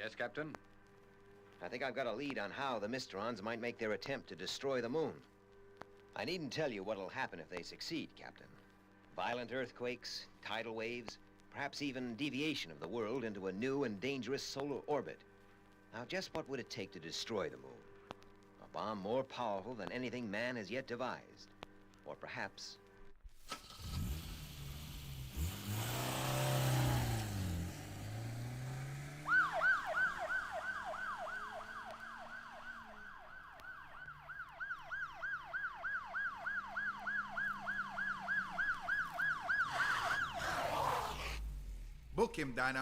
Yes, Captain? I think I've got a lead on how the Mysterons might make their attempt to destroy the moon. I needn't tell you what'll happen if they succeed, Captain. Violent earthquakes, tidal waves, perhaps even deviation of the world into a new and dangerous solar orbit. Now, just what would it take to destroy the moon? A bomb more powerful than anything man has yet devised. Or perhaps... Book him, Dino.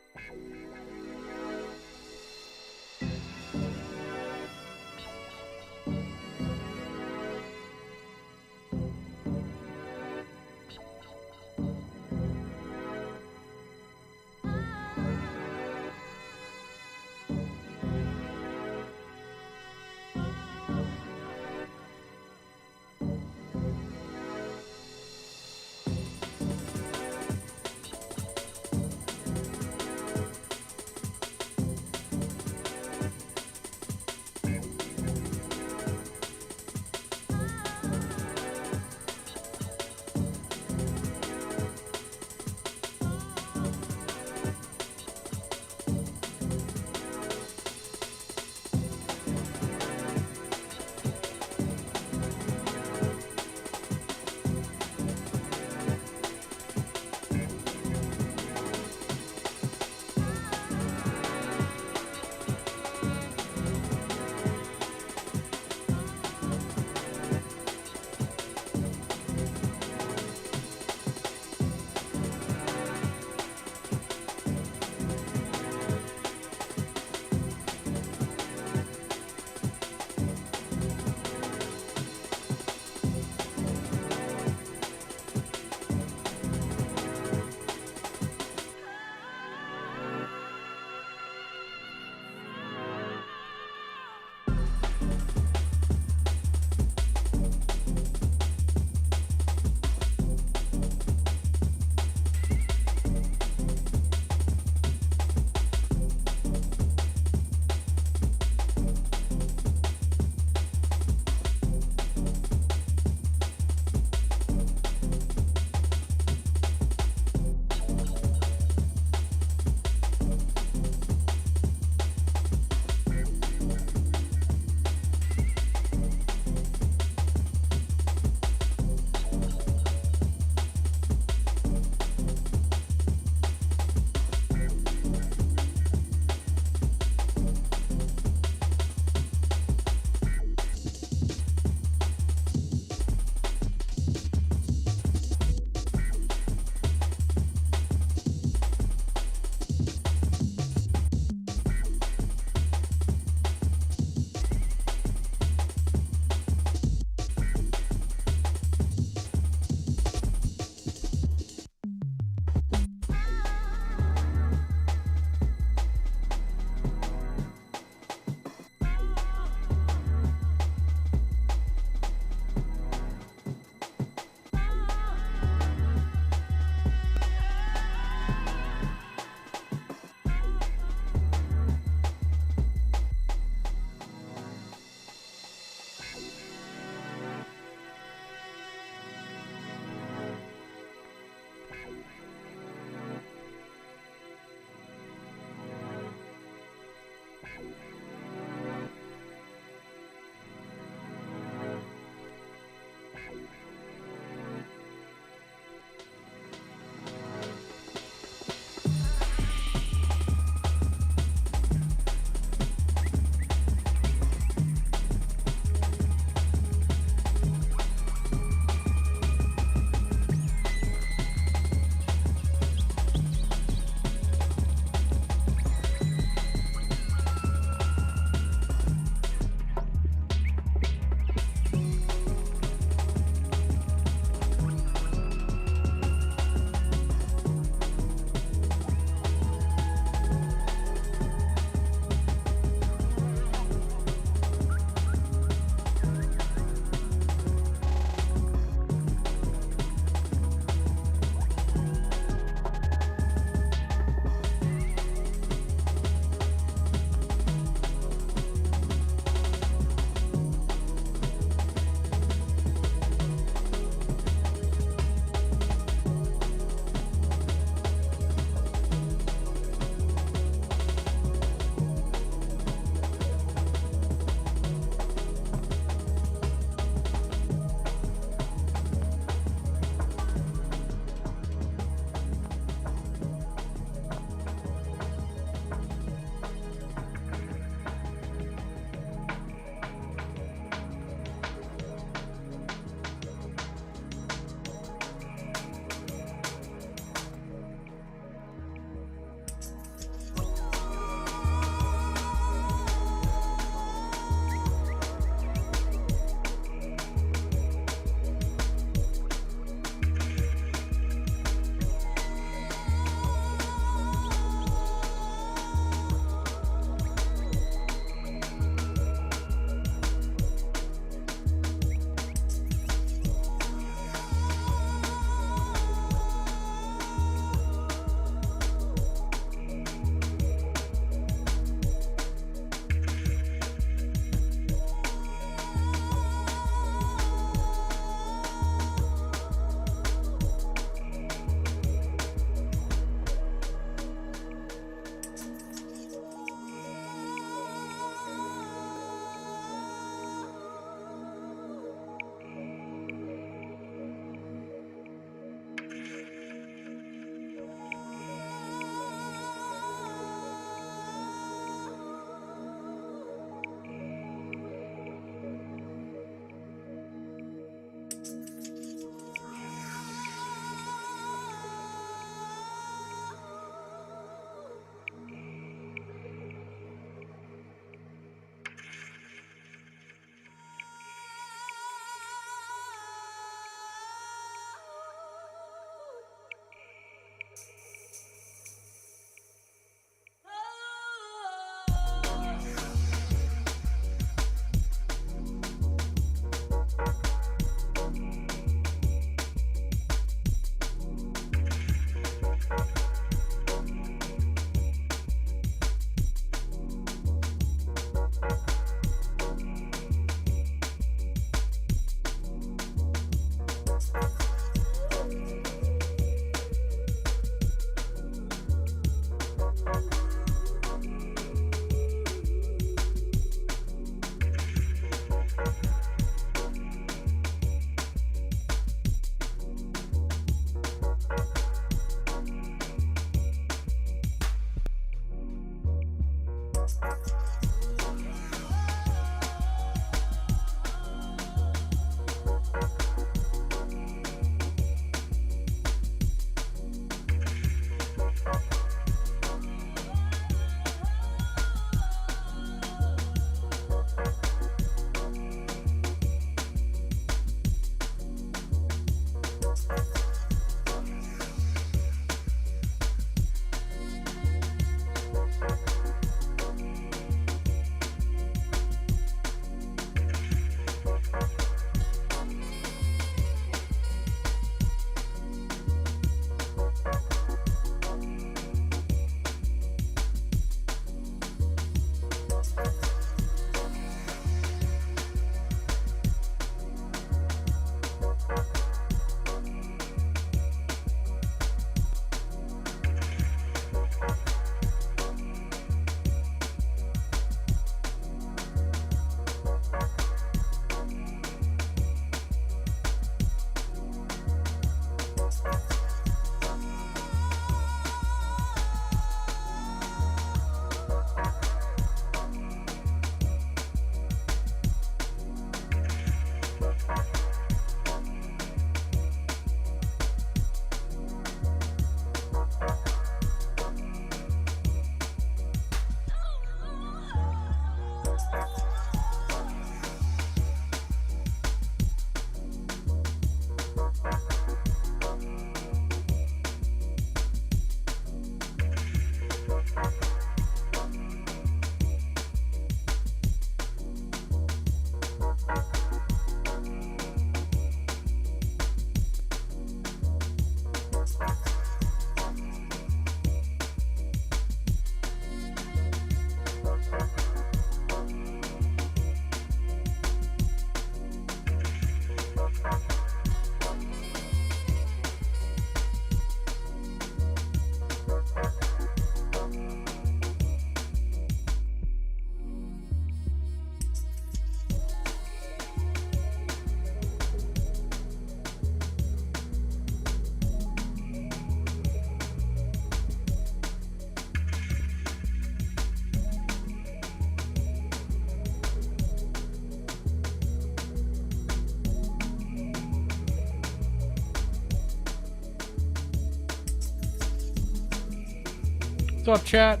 What's up, chat?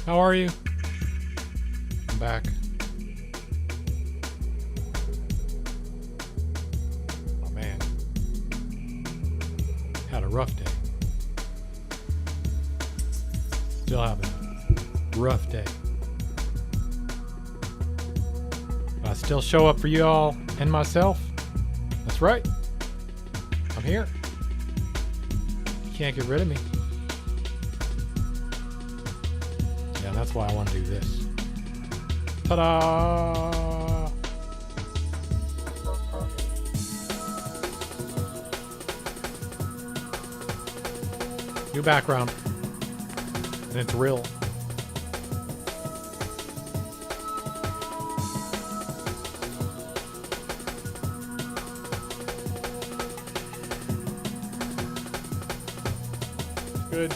How are you? I'm back. Oh, man. Had a rough day. Still having a rough day. I still show up for you all and myself. That's right. I'm here. You can't get rid of me. Yeah, that's why I want to do this. Ta-da! New background. And it's real. Good.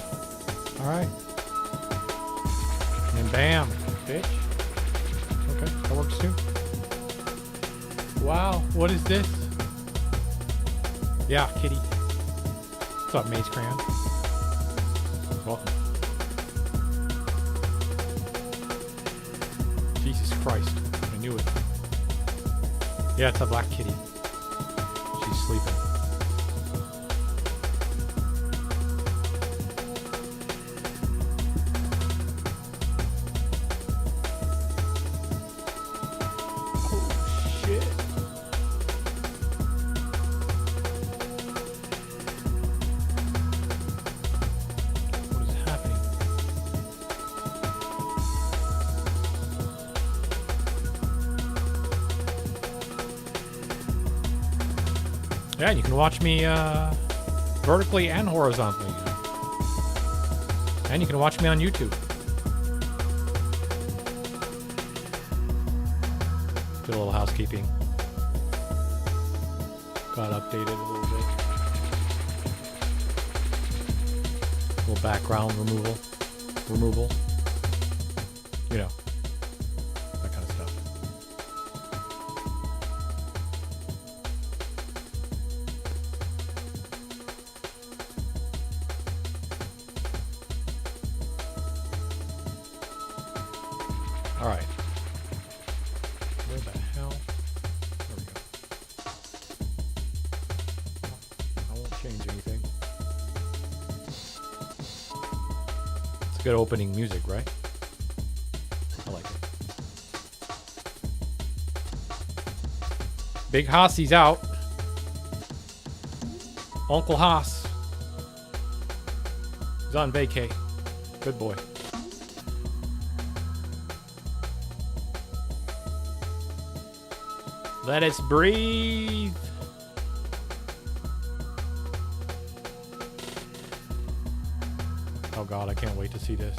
All right. And bam, bitch. Okay, that works too. Wow, what is this? Yeah, kitty. What's up, Maze Crayon? Welcome. Jesus Christ, I knew it. Yeah, it's a black kitty. She's sleeping. Yeah, you can watch me vertically and horizontally. And you can watch me on YouTube. Did a little housekeeping. Got updated a little bit. A little background removal. You know, that kind of stuff. All right. Where the hell? There we go. I won't change anything. It's good opening music, right? I like it. Big Hossy's out. Uncle Haas. He's on vacay. Good boy. Let us breathe. Oh God, I can't wait to see this.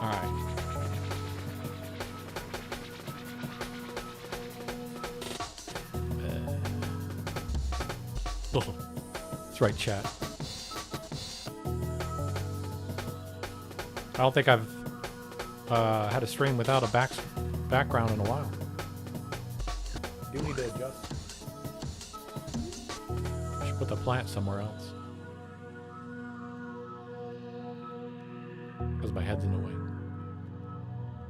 All right. Oh, that's right, chat. I don't think I've had a stream without a background in a while. Do need to adjust. I should put the plant somewhere else. Because my head's in the way.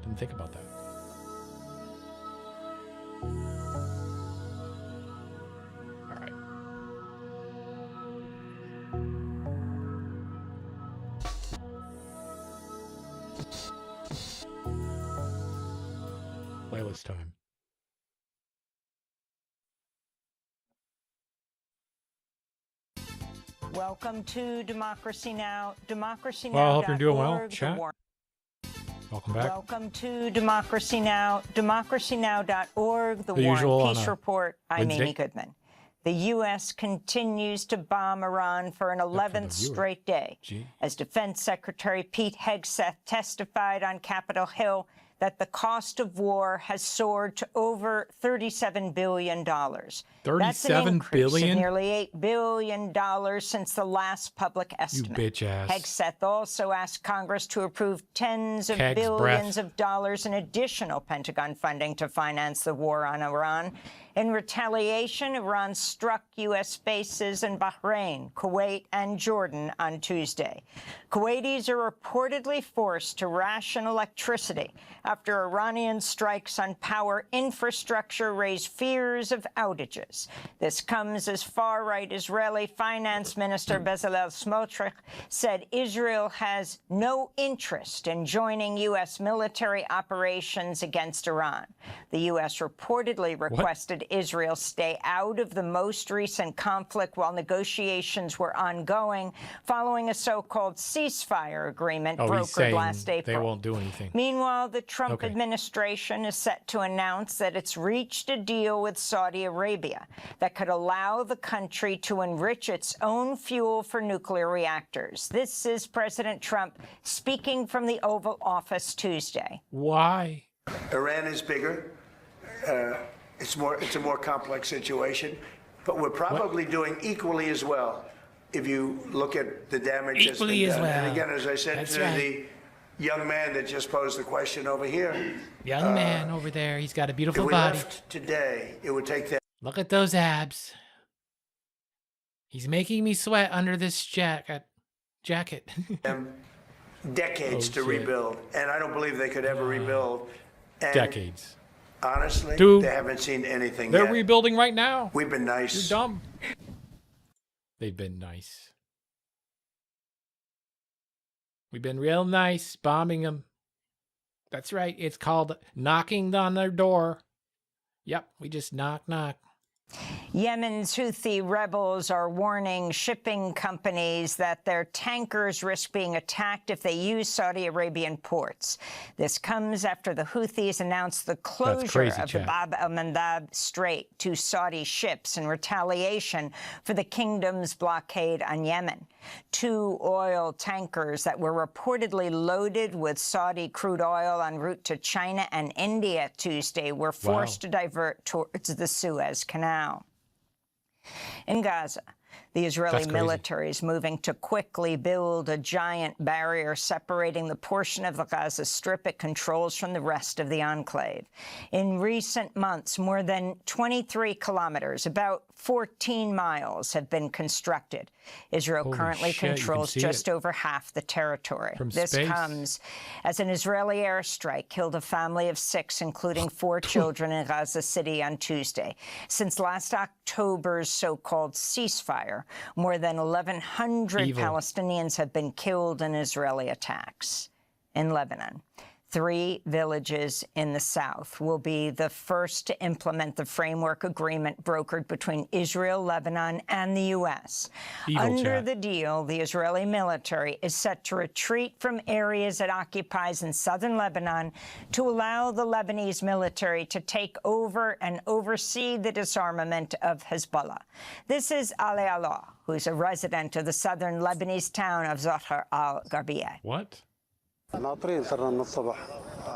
Didn't think about that. All right. Playlist time. Welcome to Democracy Now! Democracy Now! Well, I hope you're doing well, chat. Welcome back. Welcome to Democracy Now! DemocracyNow.org, the War usual and Peace Report. I'm Wednesday. Amy Goodman. The U.S. continues to bomb Iran for an 11th straight day. As Defense Secretary Pete Hegseth testified on Capitol Hill, that the cost of war has soared to over $37 billion. That's an increase of nearly $8 billion since the last public estimate. You bitch ass. Hegseth also asked Congress to approve tens of billions of dollars in additional Pentagon funding to finance the war on Iran. In retaliation, Iran struck U.S. bases in Bahrain, Kuwait, and Jordan on Tuesday. Kuwaitis are reportedly forced to ration electricity after Iranian strikes on power infrastructure raise fears of outages. This comes as far-right Israeli Finance Minister Bezalel Smotrich said Israel has no interest in joining U.S. military operations against Iran. The U.S. reportedly requested Israel stay out of the most recent conflict while negotiations were ongoing following a so-called ceasefire agreement brokered last April. They won't do anything. Meanwhile, the Trump administration is set to announce that it's reached a deal with Saudi Arabia that could allow the country to enrich its own fuel for nuclear reactors. This is President Trump speaking from the Oval Office Tuesday. Why? Iran is bigger. It's a more complex situation, but we're probably doing equally as well if you look at the damage that's been done. And again, as I said to the young man that just posed the question over here. Young man over there, he's got a beautiful if we body. Left today, it would take that. Look at those abs. He's making me sweat under this jacket. Decades to rebuild, and I don't believe they could ever rebuild. And decades. Honestly, Dude, they haven't seen anything they're yet. rebuilding right now. We've been nice. You're dumb. They've been nice. We've been real nice, bombing them. That's right. It's called knocking on their door. Yep, we just knock. Yemen's Houthi rebels are warning shipping companies that their tankers risk being attacked if they use Saudi Arabian ports. This comes after the Houthis announced the closure of the Bab el-Mandab Strait to Saudi ships in retaliation for the kingdom's blockade on Yemen. 2 oil tankers that were reportedly loaded with Saudi crude oil en route to China and India Tuesday were forced to divert towards the Suez Canal. In Gaza, the Israeli military is moving to quickly build a giant barrier separating the portion of the Gaza Strip it controls from the rest of the enclave. In recent months, more than 23 kilometers, about 14 miles, have been constructed. Israel currently controls just over half the territory. This comes as an Israeli airstrike killed a family of 6, including 4 children in Gaza City on Tuesday. Since last October's so-called ceasefire, more than 1,100 Palestinians have been killed in Israeli attacks. In Lebanon, 3 villages in the south will be the first to implement the framework agreement brokered between Israel, Lebanon, and the U.S. Under the deal, the Israeli military is set to retreat from areas it occupies in southern Lebanon to allow the Lebanese military to take over and oversee the disarmament of Hezbollah. This is Ali Allah, who's a resident of the southern Lebanese town of Zahar al-Gharbiyah. What?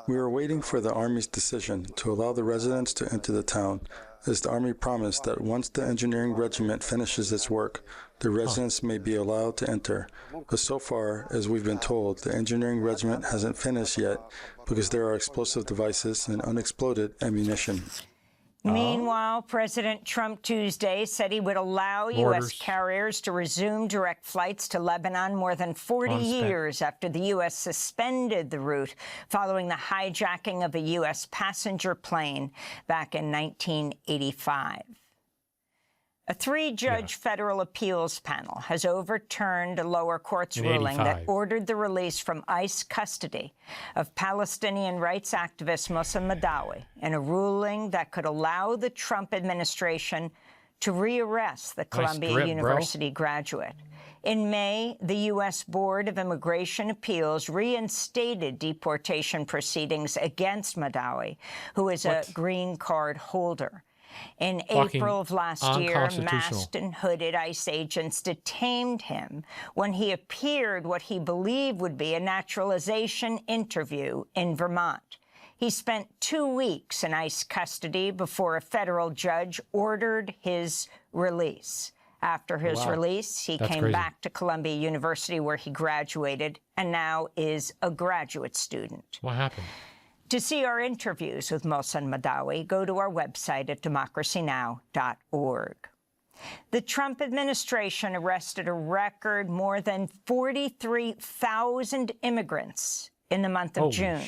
We are waiting for the Army's decision to allow the residents to enter the town, as the Army promised that once the engineering regiment finishes its work, the residents may be allowed to enter. But so far, as we've been told, the engineering regiment hasn't finished yet because there are explosive devices and unexploded ammunition. Meanwhile, President Trump Tuesday said he would allow U.S. carriers to resume direct flights to Lebanon more than 40 years after the U.S. suspended the route following the hijacking of a U.S. passenger plane back in 1985. A 3-judge federal appeals panel has overturned a lower court's ruling that ordered the release from ICE custody of Palestinian rights activist Moussa Madawi in a ruling that could allow the Trump administration to rearrest the Columbia University graduate. In May, the U.S. Board of Immigration Appeals reinstated deportation proceedings against Madawi, who is a green card holder. In April of last year, masked and hooded ICE agents detained him when he appeared what he believed would be a naturalization interview in Vermont. He spent 2 weeks in ICE custody before a federal judge ordered his release. After his release, he came back to Columbia University, where he graduated, and now is a graduate student. What happened? To see our interviews with Mohsen Madawi, go to our website at democracynow.org. The Trump administration arrested a record more than 43,000 immigrants in the month of June,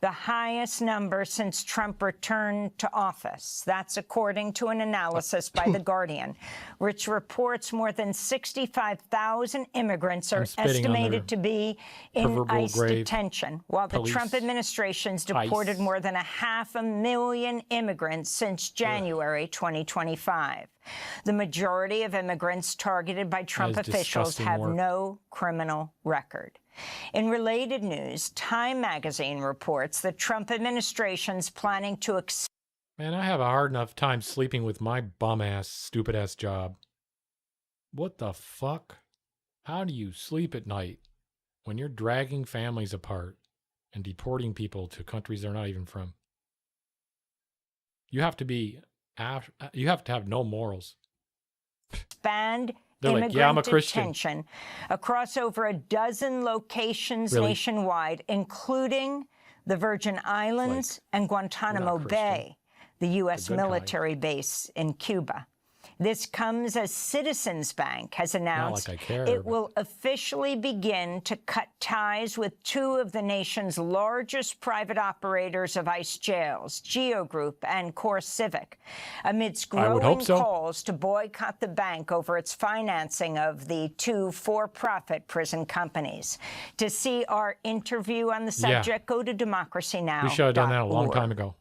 the highest number since Trump returned to office. That's according to an analysis by The Guardian, which reports more than 65,000 immigrants are estimated to be in ICE detention, while the Trump administration's deported more than 500,000 immigrants since January 2025. The majority of immigrants targeted by Trump officials have no criminal record. In related news, Time magazine reports the Trump administration's planning to Man, I have a hard enough time sleeping with my bum-ass, stupid-ass job. What the fuck? How do you sleep at night when you're dragging families apart and deporting people to countries they're not even from? You have to have no morals. Expand immigrant detention across over a dozen locations nationwide, including the Virgin Islands and Guantanamo Bay, the U.S. military base in Cuba. This comes as Citizens Bank has announced it will officially begin to cut ties with two of the nation's largest private operators of ICE jails, Geo Group and CoreCivic, amidst growing calls to boycott the bank over its financing of the two for-profit prison companies. To see our interview on the subject, go to democracynow.org. We should have done that a long time ago.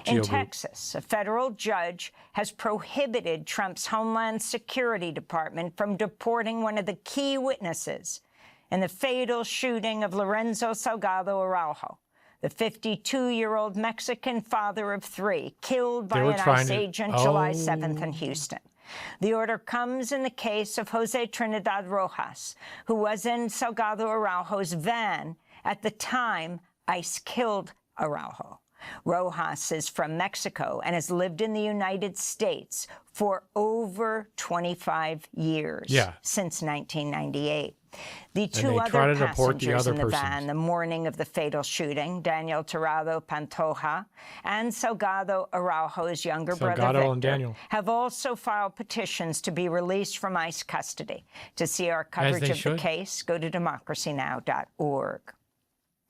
In Texas, a federal judge has prohibited Trump's Homeland Security Department from deporting one of the key witnesses in the fatal shooting of Lorenzo Salgado Araujo, the 52-year-old Mexican father of three, killed by an ICE agent July 7th in Houston. The order comes in the case of Jose Trinidad Rojas, who was in Salgado Araujo's van at the time ICE killed Araujo. Rojas is from Mexico and has lived in the United States for over 25 years, since 1998. The two other passengers in the van the morning of the fatal shooting, Daniel Tirado Pantoja and Salgado Araujo's younger brother Victor, have also filed petitions to be released from ICE custody. To see our coverage of the case, go to democracynow.org.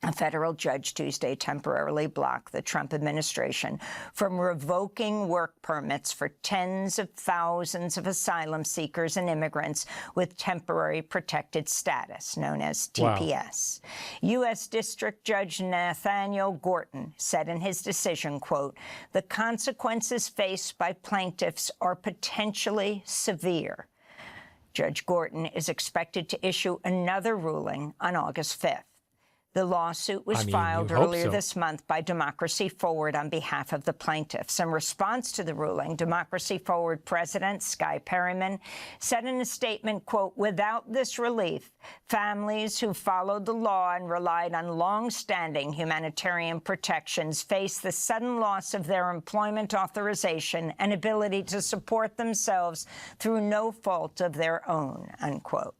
A federal judge Tuesday temporarily blocked the Trump administration from revoking work permits for tens of thousands of asylum seekers and immigrants with temporary protected status, known as TPS. U.S. District Judge Nathaniel Gorton said in his decision, quote, "The consequences faced by plaintiffs are potentially severe." Judge Gorton is expected to issue another ruling on August 5th. The lawsuit was filed earlier this month by Democracy Forward on behalf of the plaintiffs. In response to the ruling, Democracy Forward President Sky Perryman said in a statement, quote, "Without this relief, families who followed the law and relied on long-standing humanitarian protections face the sudden loss of their employment authorization and ability to support themselves through no fault of their own," unquote.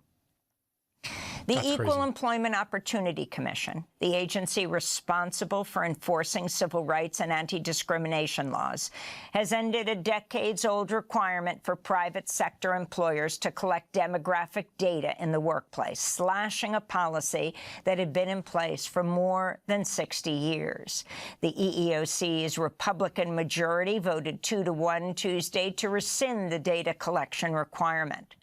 The Equal Employment Opportunity Commission, the agency responsible for enforcing civil rights and anti-discrimination laws, has ended a decades-old requirement for private sector employers to collect demographic data in the workplace, slashing a policy that had been in place for more than 60 years. The EEOC's Republican majority voted 2-1 Tuesday to rescind the data collection requirement.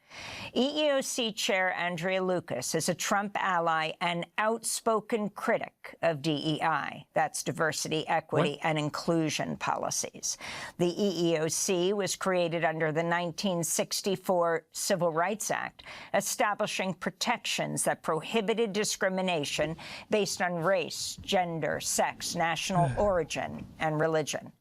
EEOC Chair Andrea Lucas is a Trump ally and outspoken critic of DEI. That's diversity, equity, and inclusion policies. The EEOC was created under the 1964 Civil Rights Act, establishing protections that prohibited discrimination based on race, gender, sex, national origin, and religion.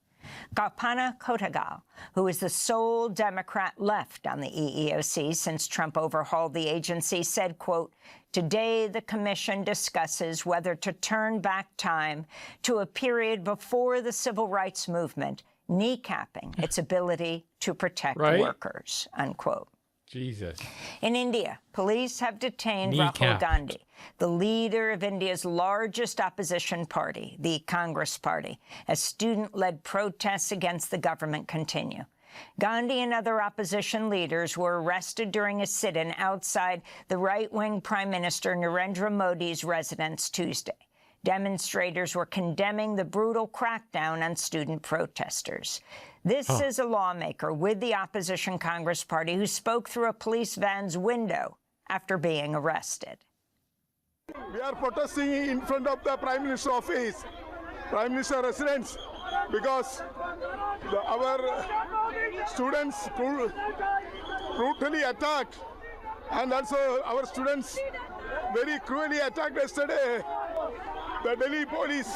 Kalpana Kotagal, who is the sole Democrat left on the EEOC since Trump overhauled the agency, said, quote, "Today, the commission discusses whether to turn back time to a period before the civil rights movement, kneecapping its ability to protect workers," unquote. Jesus. In India, police have detained Rahul Gandhi, the leader of India's largest opposition party, the Congress Party, as student-led protests against the government continue. Gandhi and other opposition leaders were arrested during a sit-in outside the right-wing Prime Minister Narendra Modi's residence Tuesday. Demonstrators were condemning the brutal crackdown on student protesters. This is a lawmaker with the opposition Congress Party who spoke through a police van's window after being arrested. We are protesting in front of the Prime Minister's office, Prime Minister residence, because our students brutally attacked, and also our students very cruelly attacked yesterday. The Delhi police,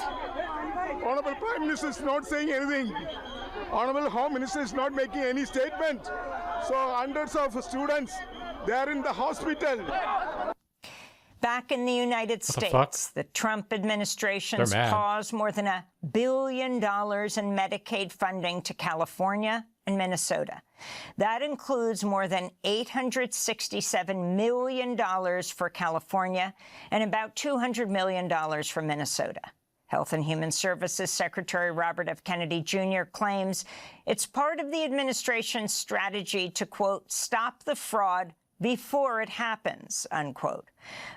Honorable Prime Minister is not saying anything. Honorable Home Minister is not making any statement. So hundreds of students, they are in the hospital. Back in the United States, the Trump administration's paused more than $1 billion in Medicaid funding to California and Minnesota. That includes more than $867 million for California and about $200 million for Minnesota. Health and Human Services Secretary Robert F. Kennedy Jr. claims it's part of the administration's strategy to, quote, "stop the fraud before it happens," unquote.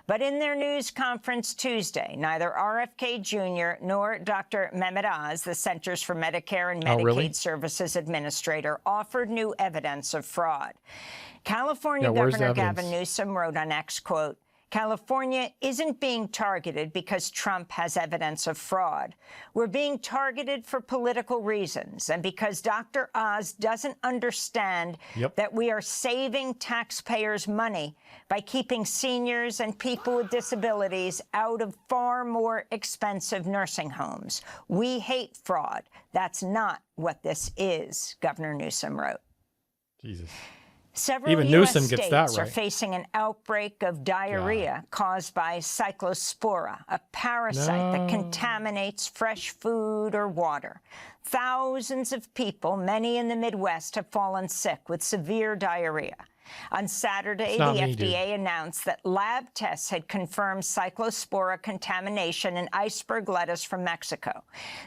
But in their news conference Tuesday, neither RFK Jr. nor Dr. Mehmet Oz, the Centers for Medicare and Medicaid Services Administrator, offered new evidence of fraud. California Governor Gavin Newsom wrote on X, quote, "California isn't being targeted because Trump has evidence of fraud. We're being targeted for political reasons and because Dr. Oz doesn't understand that we are saving taxpayers' money by keeping seniors and people with disabilities out of far more expensive nursing homes. We hate fraud. That's not what this is," Governor Newsom wrote. Jesus. Several Even U.S. Newsom gets that states are facing an outbreak of diarrhea caused by cyclospora, a parasite that contaminates fresh food or water. Thousands of people, many in the Midwest, have fallen sick with severe diarrhea. On Saturday, the FDA announced that lab tests had confirmed cyclospora contamination in iceberg lettuce from Mexico.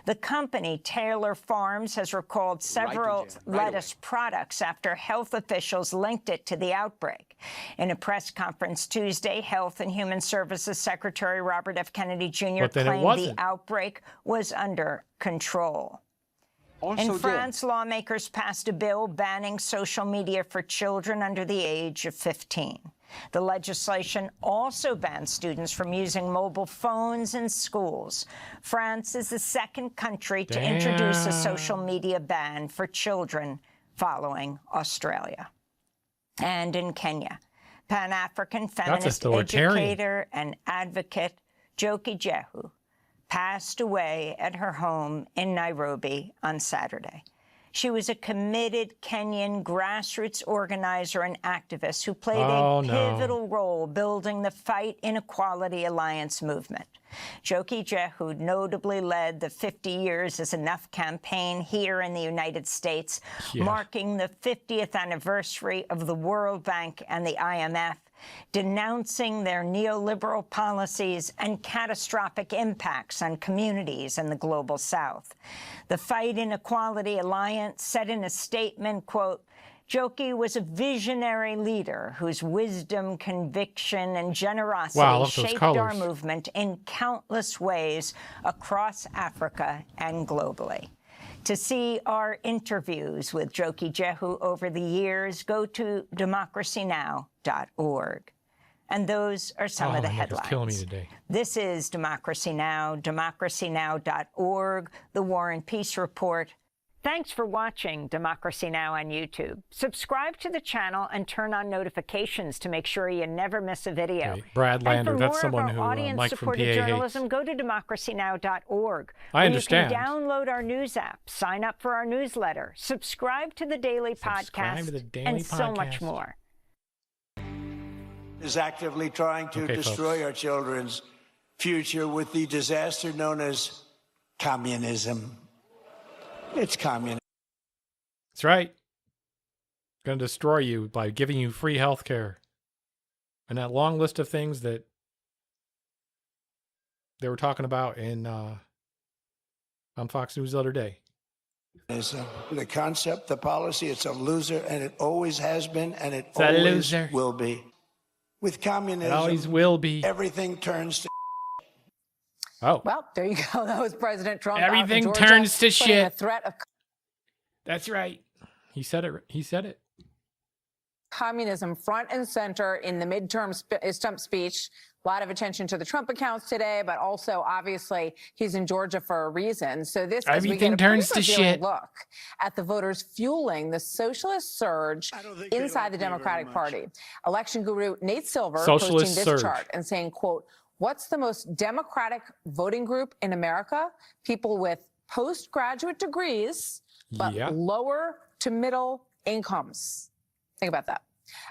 The company, Taylor Farms, has recalled several lettuce products after health officials linked it to the outbreak. In a press conference Tuesday, Health and Human Services Secretary Robert F. Kennedy Jr. claimed the outbreak was under control. In France, lawmakers passed a bill banning social media for children under the age of 15. The legislation also bans students from using mobile phones in schools. France is the second country to introduce a social media ban for children, following Australia. And in Kenya, Pan-African feminist educator and advocate Njoki Jehu passed away at her home in Nairobi on Saturday. She was a committed Kenyan grassroots organizer and activist who played a pivotal role building the Fight Inequality Alliance movement. Njoki Jehu notably led the 50 Years is Enough campaign here in the United States, marking the 50th anniversary of the World Bank and the IMF, denouncing their neoliberal policies and catastrophic impacts on communities in the Global South. The Fight Inequality Alliance said in a statement, quote, "Njoki was a visionary leader whose wisdom, conviction, and generosity shaped our movement in countless ways across Africa and globally." To see our interviews with Njoki Jehu over the years, go to democracynow.org. And those are some of the headlines. Killing me today. This is Democracy Now!, democracynow.org, The War and Peace Report. Thanks for watching Democracy Now! On YouTube. Subscribe to the channel and turn on notifications to make sure you never miss a video. Okay. Brad Lander, that's someone who Mike from PA audience-supported journalism, go to democracynow.org. I understand. You can download our news app, sign up for our newsletter, subscribe to the daily podcast, and so much more. Is actively trying to destroy folks. Our children's future with the disaster known as communism. It's communism. That's right. Going to destroy you by giving you free health care. And that long list of things that they were talking about in on Fox News the other day. The concept, the policy, it's a loser, and it always has been, and it always will be. With communism, it always will be. Everything turns to Oh. Well, there you go. That was President Trump. Everything Georgia, turns to shit. A threat of That's right. He said it. He said it. communism front and center in the midterm stump speech. A lot of attention to the Trump accounts today, but also obviously he's in Georgia for a reason. So this Everything turns to shit. Look at the voters fueling the socialist surge inside the Democratic Party. Election guru Nate Silver posting this chart and saying, quote, "What's the most democratic voting group in America? People with postgraduate degrees, but lower to middle incomes." Think about that.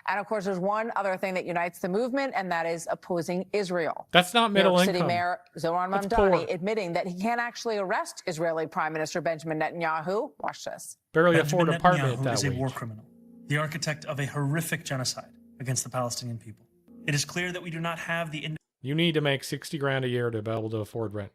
And of course, there's one other thing that unites the movement, and that is opposing Israel. That's not middle income. City Mayor Zoran Mamdani admitting that he can't actually arrest Israeli Prime Minister Benjamin Netanyahu. Watch this. Barely afford an apartment that is week. A war criminal, the architect of a horrific genocide against the Palestinian people. It is clear that we do not have the... You need to make 60 grand a year to be able to afford rent.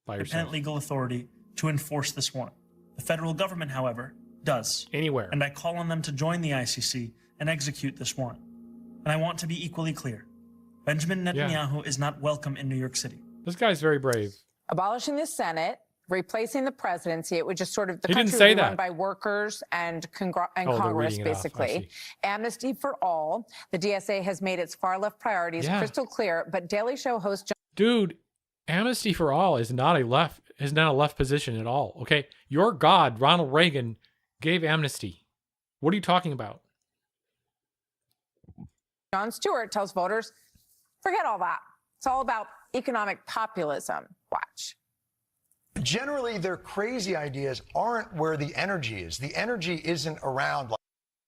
By yourself. Independent legal authority to enforce this warrant. The federal government, however, does. Anywhere. And I call on them to join the ICC and execute this warrant. And I want to be equally clear. Benjamin Netanyahu is not welcome in New York City. This guy's very brave. Abolishing the Senate, replacing the presidency, it would just sort of, the he country didn't say would be that. run by workers and Congress, basically. Amnesty for all. The DSA has made its far left priorities crystal clear, but Daily Show host John... Dude, amnesty for all is not a left position at all. Okay, your God, Ronald Reagan, gave amnesty. What are you talking about? Jon Stewart tells voters, forget all that. It's all about economic populism. Watch. Generally, their crazy ideas aren't where the energy is. The energy isn't around.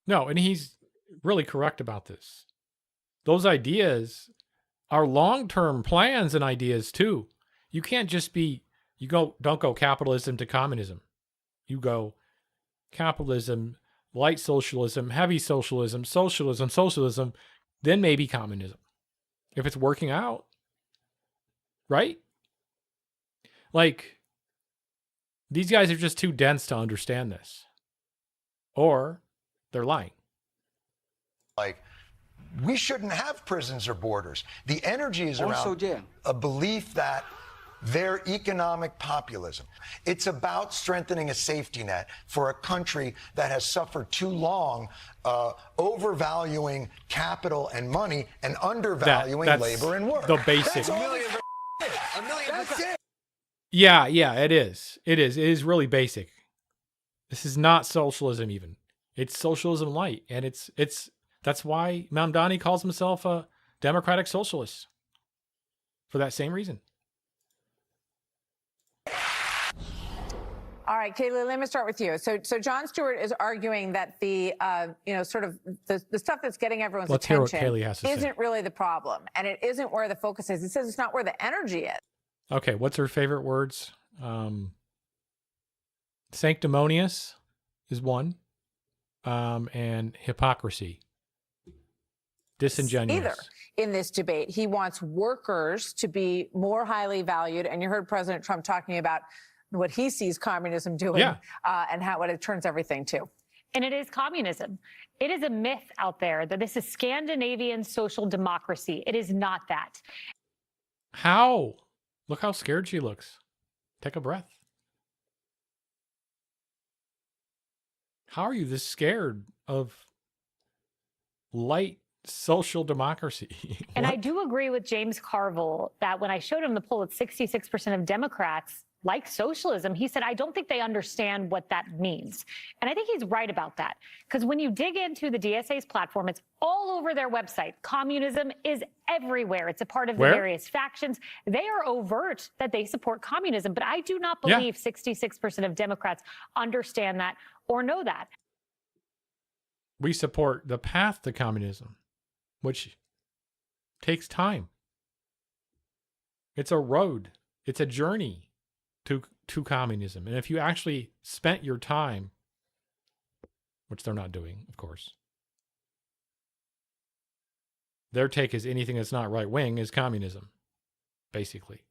No, and he's really correct about this. Those ideas are long-term plans and ideas too. You can't just be, don't go capitalism to communism. You go capitalism, light socialism, heavy socialism, socialism, then maybe communism. If it's working out, right? Like, these guys are just too dense to understand this. Or they're lying. Like, we shouldn't have prisons or borders. The energy is around a belief that their economic populism. It's about strengthening a safety net for a country that has suffered too long overvaluing capital and money and undervaluing labor and work. The basic. That's a million. Yeah, it is. It is really basic. This is not socialism even. It's socialism light. And that's why Mamdani calls himself a democratic socialist. For that same reason. All right, Kaylee, let me start with you. So Jon Stewart is arguing that the, sort of the stuff that's getting everyone's attention isn't really the problem. And it isn't where the focus is. He says it's not where the energy is. Okay, what's her favorite words? Sanctimonious is one. And hypocrisy. Disingenuous. Either in this debate. He wants workers to be more highly valued. And you heard President Trump talking about what he sees communism doing and what it turns everything to. And it is communism. It is a myth out there that this is Scandinavian social democracy. It is not that. How? Look how scared she looks. Take a breath. How are you this scared of light social democracy? And I do agree with James Carville that when I showed him the poll at 66% of Democrats like socialism, he said, I don't think they understand what that means. And I think he's right about that. Because when you dig into the DSA's platform, it's all over their website. Communism is everywhere. It's a part of the various factions. They are overt that they support communism. But I do not believe 66% of Democrats understand that or know that. We support the path to communism, which takes time. It's a road. It's a journey to communism. And if you actually spent your time, which they're not doing, of course, their take is anything that's not right wing is communism, basically.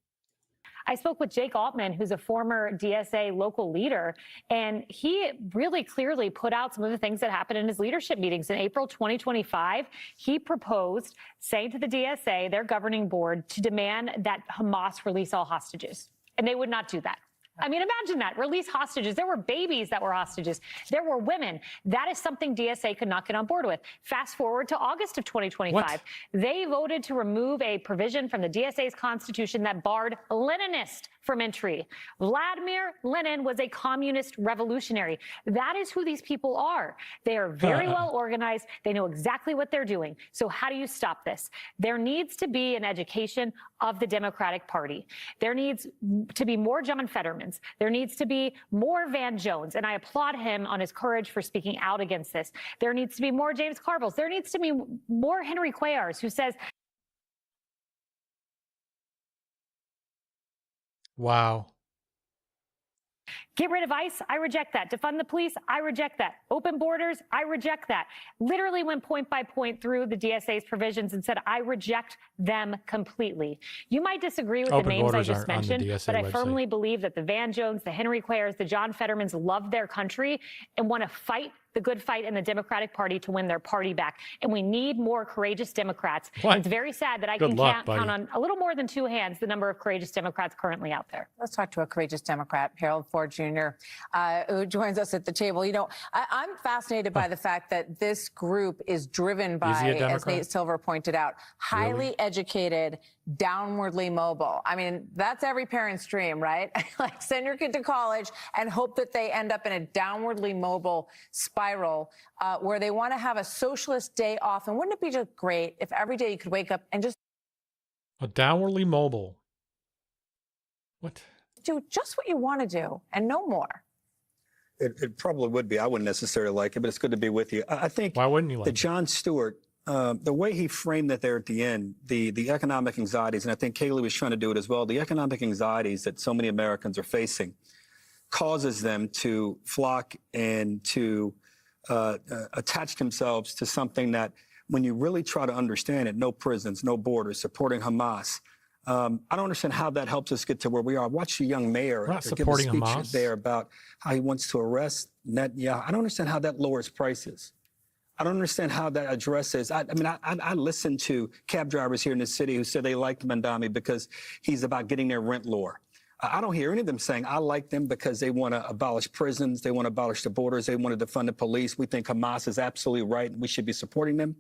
I spoke with Jake Altman, who's a former DSA local leader, and he really clearly put out some of the things that happened in his leadership meetings. In April 2025, he proposed saying to the DSA, their governing board, to demand that Hamas release all hostages. And they would not do that. I mean, imagine that. Release hostages. There were babies that were hostages. There were women. That is something DSA could not get on board with. Fast forward to August of 2025. They voted to remove a provision from the DSA's constitution that barred Leninists from entry. Vladimir Lenin was a communist revolutionary. That is who these people are. They are very well organized. They know exactly what they're doing. So how do you stop this? There needs to be an education of the Democratic Party. There needs to be more John Fettermans. There needs to be more Van Jones. And I applaud him on his courage for speaking out against this. There needs to be more James Carvilles. There needs to be more Henry Cuellar's, who says, wow. get rid of ICE, I reject that. Defund the police, I reject that. Open borders, I reject that. Literally went point by point through the DSA's provisions and said, I reject them completely. You might disagree with the names I just mentioned, but I firmly believe that the Van Jones, the Henry Cuellars, the John Fettermans love their country and want to fight the good fight in the Democratic Party to win their party back. And we need more courageous Democrats. It's very sad that I can count on a little more than two hands the number of courageous Democrats currently out there. Let's talk to a courageous Democrat, Harold Ford Jr., who joins us at the table. You know, I'm fascinated by the fact that this group is driven by, as Nate Silver pointed out, highly educated, downwardly mobile. I mean, that's every parent's dream, right? Like, send your kid to college and hope that they end up in a downwardly mobile spiral where they want to have a socialist day off. And wouldn't it be just great if every day you could wake up and just a downwardly mobile? What? Do just what you want to do and no more. It probably would be. I wouldn't necessarily like it, but it's good to be with you. I think why wouldn't you like the Jon Stewart, the way he framed that there at the end, the economic anxieties, and I think Kayleigh was trying to do it as well, the economic anxieties that so many Americans are facing causes them to flock and to attach themselves to something that, when you really try to understand it, no prisons, no borders, supporting Hamas. I don't understand how that helps us get to where we are. Watch the young mayor give a speech there about how he wants to arrest Netanyahu. I don't understand how that lowers prices. I don't understand how that addresses. I mean, I listened to cab drivers here in this city who said they liked Mandami because he's about getting their rent lower. I don't hear any of them saying, I like them because they want to abolish prisons, they want to abolish the borders, they want to defund the police. We think Hamas is absolutely right and we should be supporting them.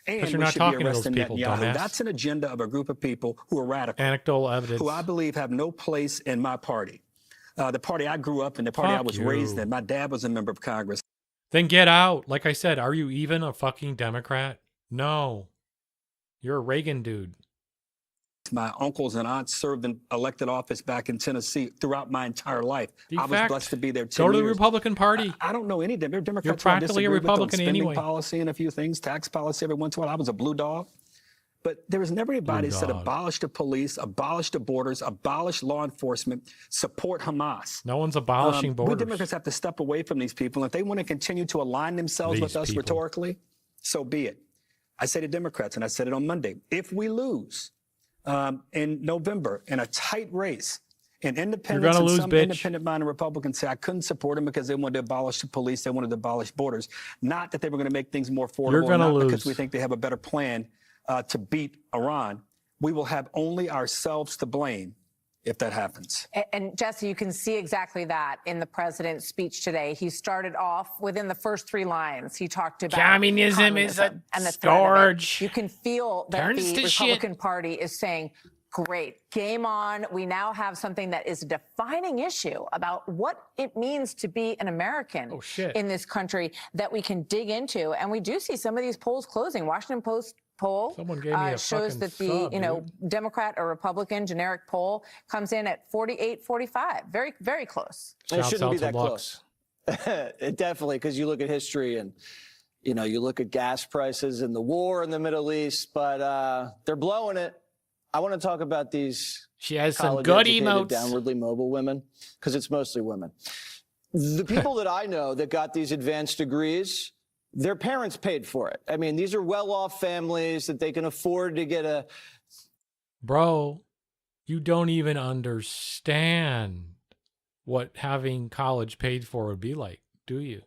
And but you're we not should talking be arresting to those people, Netanyahu. dumbass. That's an agenda of a group of people who are radical. Anecdotal evidence. Who I believe have no place in my party. The party I grew up in, the party I was raised in. My dad was a member of Congress. Then get out. Like I said, are you even a fucking Democrat? No. You're a Reagan dude. My uncles and aunts served in elected office back in Tennessee throughout my entire life. I was blessed to be there 10 years. Go to the Republican Party. I don't know any of them. Democrats. You're practically a Republican anyway. Policy and a few things, tax policy every once in a while. I was a blue dog. But there was never anybody who said abolish the police, abolish the borders, abolish law enforcement, support Hamas. No one's abolishing borders. We Democrats have to step away from these people. If they want to continue to align themselves with us rhetorically, so be it. I say to Democrats, and I said it on Monday, if we lose in November in a tight race, and independents and some independent-minded Republicans say I couldn't support them because they wanted to abolish the police, they wanted to abolish borders. Not that they were going to make things more affordable, not because we think they have a better plan to beat Iran. We will have only ourselves to blame if that happens. And Jesse, you can see exactly that in the president's speech today. He started off within the first three lines. He talked about communism is a and the scourge. You can feel that the Republican Party is saying, Great. Game on. We now have something that is a defining issue about what it means to be an American in this country that we can dig into. And we do see some of these polls closing. Washington Post poll shows that the Democrat or Republican generic poll comes in at 48-45. Very, very close. It shouldn't be that close. Definitely, because you look at history and you look at gas prices and the war in the Middle East, but they're blowing it. I want to talk about these She has some good emotes. Downwardly mobile women, because it's mostly women. The people that I know that got these advanced degrees, their parents paid for it. I mean, these are well-off families that they can afford to get a... Bro, you don't even understand what having college paid for would be like, do you?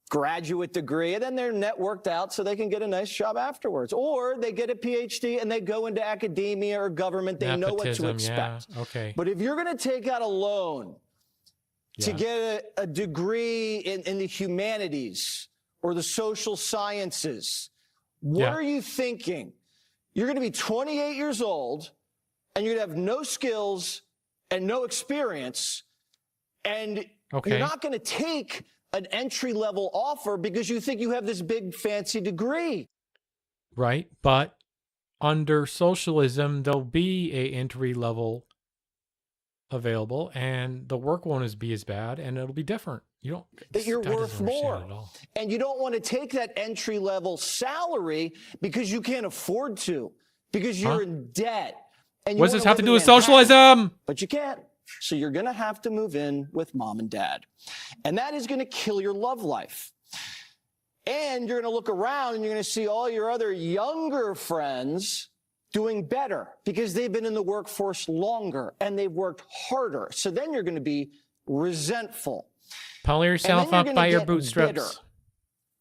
Graduate degree, and then they're networked out so they can get a nice job afterwards. Or they get a PhD and they go into academia or government. They know what to expect. Yeah. Okay. But if you're going to take out a loan to get a degree in the humanities or the social sciences, what are you thinking? You're going to be 28 years old and you're going to have no skills and no experience, and you're not going to take an entry-level offer because you think you have this big fancy degree. Right, but under socialism, there'll be a entry level available, and the work won't be as bad, and it'll be different. You don't. That you're worth more, and you don't want to take that entry-level salary because you can't afford to, because you're in debt. And what does this have to do with socialism? But you can't. So you're going to have to move in with mom and dad. And that is going to kill your love life. And you're going to look around and you're going to see all your other younger friends doing better because they've been in the workforce longer and they've worked harder. So then you're going to be resentful. Pull yourself up by your bootstraps.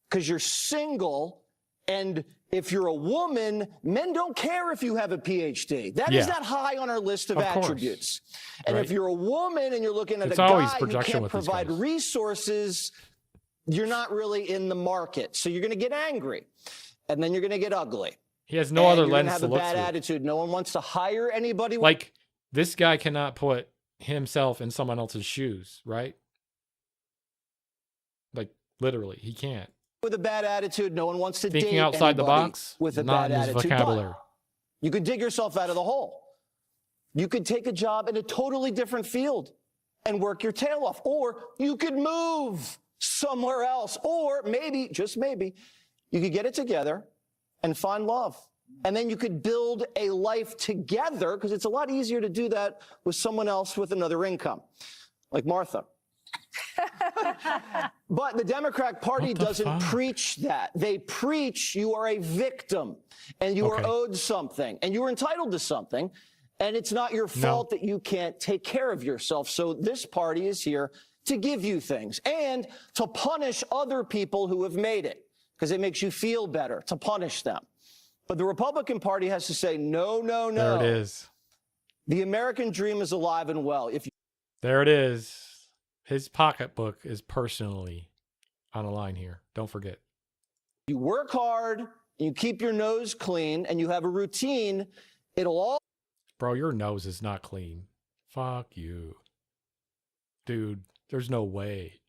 Because you're single, and if you're a woman, men don't care if you have a PhD. That is not high on our list of attributes. And if you're a woman and you're looking at a guy who can't provide resources, you're not really in the market. So you're going to get angry, and then you're going to get ugly. He has no other lens to look through. You're going to have a bad attitude. No one wants to hire anybody. Like, this guy cannot put himself in someone else's shoes, right? Like, literally, he can't. With a bad attitude, no one wants to date Thinking outside the box with a not bad in his attitude. vocabulary. But you could dig yourself out of the hole. You could take a job in a totally different field and work your tail off. Or you could move somewhere else. Or maybe, just maybe, you could get it together and find love. And then you could build a life together, because it's a lot easier to do that with someone else with another income, like Martha. But the Democratic Party doesn't preach that. They preach you are a victim and you are owed something and you are entitled to something, and it's not your fault that you can't take care of yourself. So this party is here to give you things and to punish other people who have made it, because it makes you feel better to punish them. But the Republican Party has to say, no, no, no. There it is. The American dream is alive and well. There it is. His pocketbook is personally on the line here. Don't forget. You work hard, and you keep your nose clean, and you have a routine, it'll all... Bro, your nose is not clean. Fuck you. Dude, there's no way.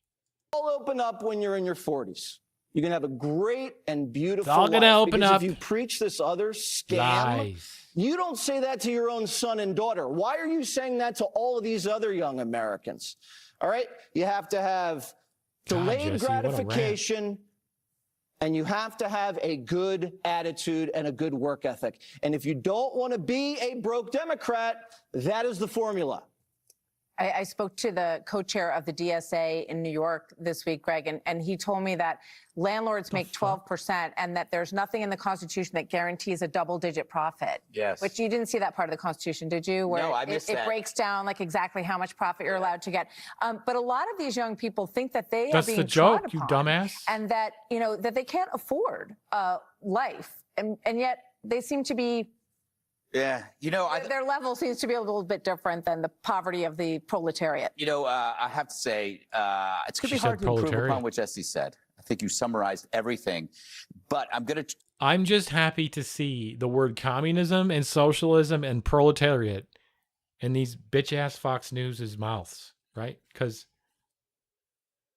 All open up when you're in your 40s. You're going to have a great and beautiful life. It's all going to open up. If you preach this other scam, you don't say that to your own son and daughter. Why are you saying that to all of these other young Americans? All right? You have to have delayed gratification, and you have to have a good attitude and a good work ethic. And if you don't want to be a broke Democrat, that is the formula. I spoke to the co-chair of the DSA in New York this week, Greg, and he told me that landlords make 12% and that there's nothing in the Constitution that guarantees a double-digit profit. Yes. Which you didn't see that part of the Constitution, did you? Where no, I missed that. It breaks down like exactly how much profit you're allowed to get. But a lot of these young people think that they are being That's the joke, you dumbass. And that, you know, that they can't afford life. And yet they seem to be... Yeah, you know, their level seems to be a little bit different than the poverty of the proletariat. You know, I have to say, it's going to be hard to improve upon what Jesse said. I think you summarized everything, but I'm going to... I'm just happy to see the word communism and socialism and proletariat in these bitch-ass Fox News' mouths, right? Because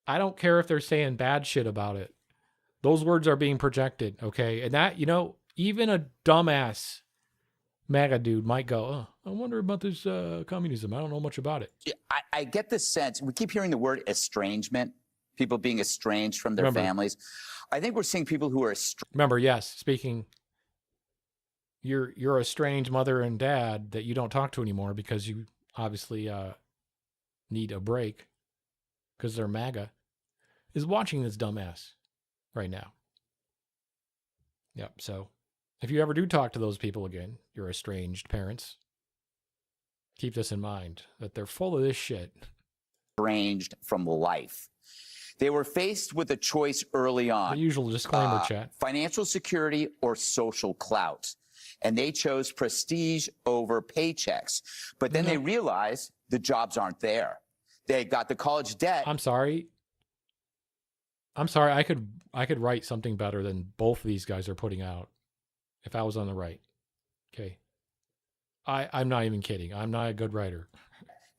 I don't care if they're saying bad shit about it. Those words are being projected, okay? And that, even a dumbass MAGA dude might go, oh, I wonder about this communism. I don't know much about it. Yeah, I get the sense, we keep hearing the word estrangement, people being estranged from their families. I think we're seeing people who are estranged. Remember, yes, speaking, your estranged mother and dad that you don't talk to anymore because you obviously need a break because they're MAGA, is watching this dumbass right now. Yep, so if you ever do talk to those people again, your estranged parents, keep this in mind, that they're full of this shit. Estranged from life. They were faced with a choice early on. The usual disclaimer, chat. Financial security or social clout. And they chose prestige over paychecks. But then they realized the jobs aren't there. They got the college debt. I'm sorry. I could write something better than both of these guys are putting out if I was on the right. Okay. I'm not even kidding. I'm not a good writer.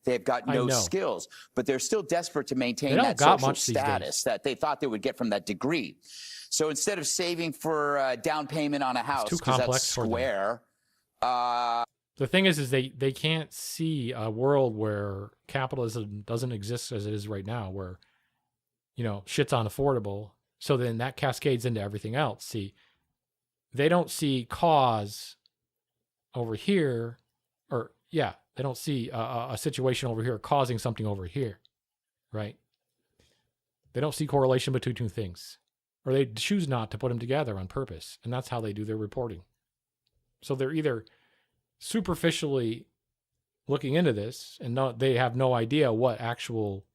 They've got no skills, but they're still desperate to maintain that social status that they thought they would get from that degree. So instead of saving for a down payment on a house, because that's square. The thing is they can't see a world where capitalism doesn't exist as it is right now, where, shit's unaffordable. So then that cascades into everything else. See, they don't see cause over here, they don't see a situation over here causing something over here, right? They don't see correlation between two things, or they choose not to put them together on purpose, and that's how they do their reporting. So they're either superficially looking into this, and they have no idea what actual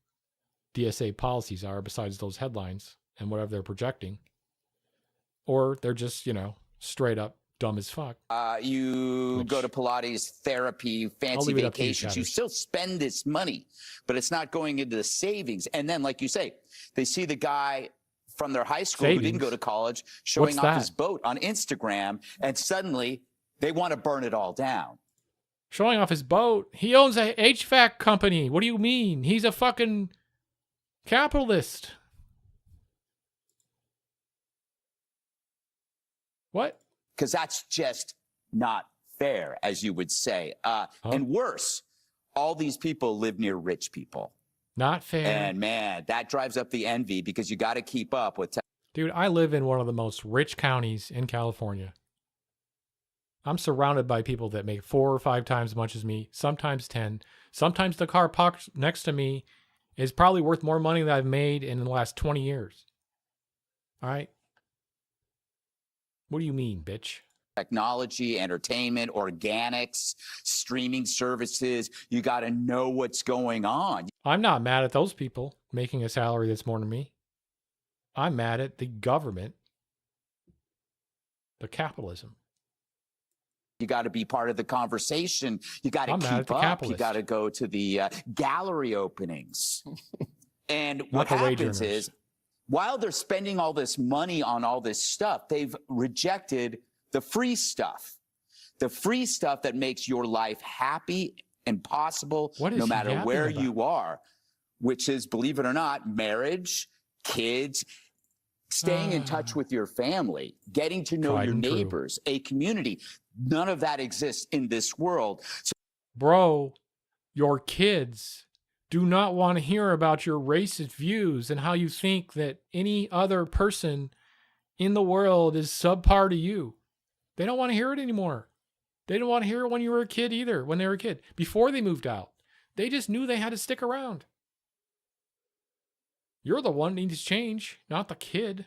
DSA policies are besides those headlines and whatever they're projecting, or they're just, straight up dumb as fuck. You go to Pilates, therapy, fancy vacations. You still spend this money, but it's not going into the savings. And then, like you say, they see the guy from their high school who didn't go to college showing off his boat on Instagram, and suddenly they want to burn it all down. Showing off his boat? He owns a HVAC company. What do you mean? He's a fucking capitalist. What? Because that's just not fair, as you would say. And worse, all these people live near rich people. Not fair. And man, that drives up the envy because you got to keep up with. Dude, I live in one of the most rich counties in California. I'm surrounded by people that make 4 or 5 times as much as me, sometimes 10. Sometimes the car parked next to me is probably worth more money than I've made in the last 20 years. All right? What do you mean, bitch? Technology, entertainment, organics, streaming services. You got to know what's going on. I'm not mad at those people making a salary that's more than me. I'm mad at the government, the capitalism. You got to be part of the conversation. You got to keep up. You got to go to the gallery openings. And what happens is, while they're spending all this money on all this stuff, they've rejected the free stuff. The free stuff that makes your life happy and possible no matter where you are, which is, believe it or not, marriage, kids, staying in touch with your family, getting to know your neighbors, a community. None of that exists in this world. So bro, your kids do not want to hear about your racist views and how you think that any other person in the world is subpar to you. They don't want to hear it anymore. They didn't want to hear it when you were a kid either, when they were a kid, before they moved out. They just knew they had to stick around. You're the one that needs to change, not the kid.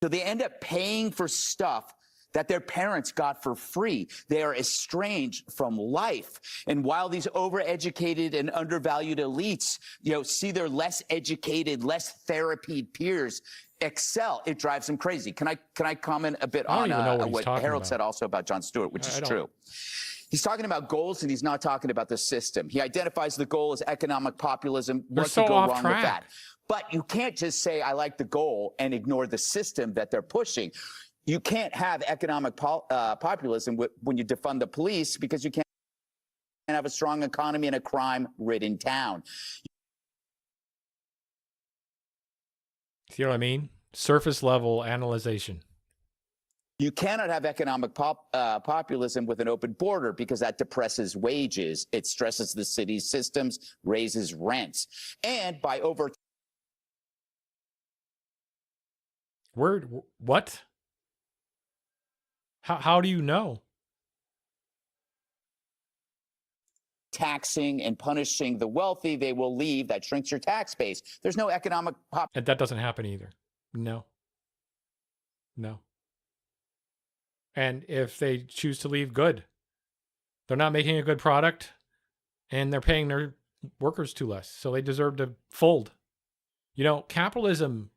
So they end up paying for stuff that their parents got for free. They are estranged from life. And while these overeducated and undervalued elites, see their less educated, less therapied peers excel, it drives them crazy. Can I comment a bit on what Harold said also about Jon Stewart, which is true. He's talking about goals, and he's not talking about the system. He identifies the goal as economic populism. They're What so could go off wrong track. with that? But you can't just say, I like the goal, and ignore the system that they're pushing. You can't have economic populism when you defund the police, because you can't have a strong economy in a crime-ridden town. See what I mean? Surface level analyzation. You cannot have economic populism with an open border, because that depresses wages. It stresses the city's systems, raises rents. And by What? How do you know? Taxing and punishing the wealthy, they will leave. That shrinks your tax base. There's no economic And that doesn't happen either. No. And if they choose to leave, good. They're not making a good product, and they're paying their workers too less, so they deserve to fold. You know, capitalism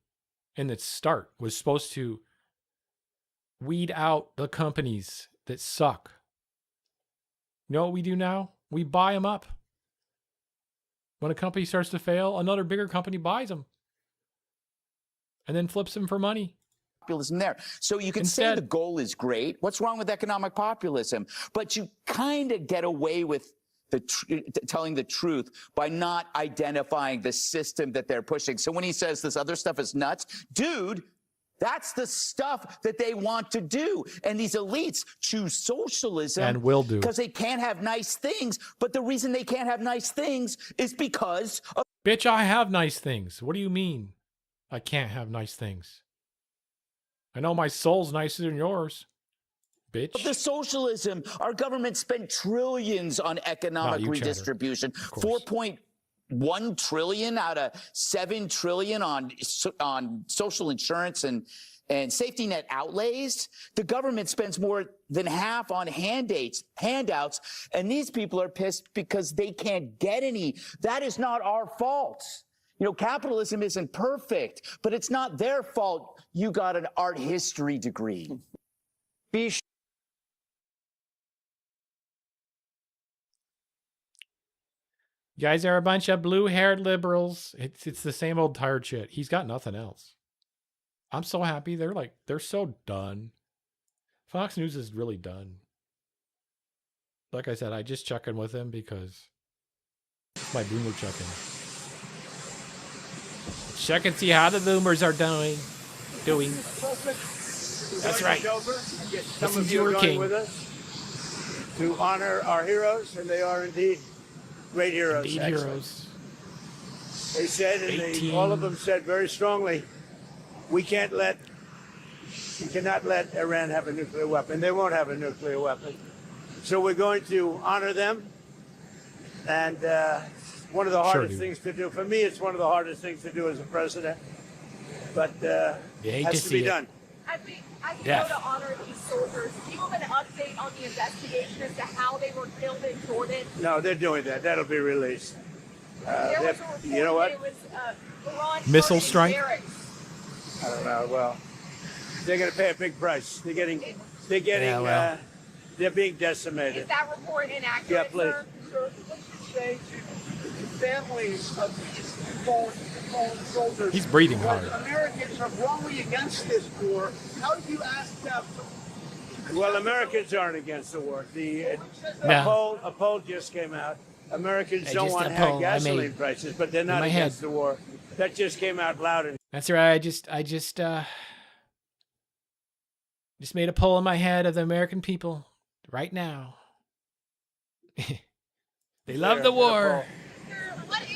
in its start was supposed to weed out the companies that suck. You know what we do now? We buy them up. When a company starts to fail, another bigger company buys them and then flips them for money. Populism there. So you can say the goal is great. What's wrong with economic populism? But you kind of get away with telling the truth by not identifying the system that they're pushing. So when he says this other stuff is nuts, dude, that's the stuff that they want to do. And these elites choose socialism and will do, because they can't have nice things. But the reason they can't have nice things is because of— Bitch, I have nice things. What do you mean I can't have nice things? I know my soul's nicer than yours, bitch. Of the socialism, our government spent trillions on economic redistribution. 4.1 trillion out of 7 trillion on social insurance and safety net outlays. The government spends more than half on handouts, and these people are pissed because they can't get any. That is not our fault. You know, capitalism isn't perfect, but it's not their fault you got an art history degree. You guys are a bunch of blue-haired liberals. It's the same old tired shit. He's got nothing else. I'm so happy. They're so done. Fox News is really done. Like I said, I just check in with him because it's my boomer check-in. Check and see how the boomers are doing. That's right. Some of you are going with us to honor our heroes, and they are indeed great heroes. Indeed heroes. They said, and all of them said very strongly, we cannot let Iran have a nuclear weapon. They won't have a nuclear weapon. So we're going to honor them. And one of the hardest things to do, for me, it's one of the hardest things to do as a president. But it has to be done. As we go to honor these soldiers, do you have an update on the investigation as to how they were killed in Jordan? No, they're doing that. That'll be released. There was a report you know what? It was Iran missile strike? I don't know. Well, they're going to pay a big price. They're being decimated. Is that report inaccurate, yeah, please. sir? What you say to families of these fallen soldiers? He's breathing hard. Americans are wrongly against this war. How do you ask them? Well, Americans aren't against the war. A poll just came out. Americans don't want high gasoline prices, but they're not against the war. That just came out loud and. That's right. I just made a poll in my head of the American people right now. They love the war.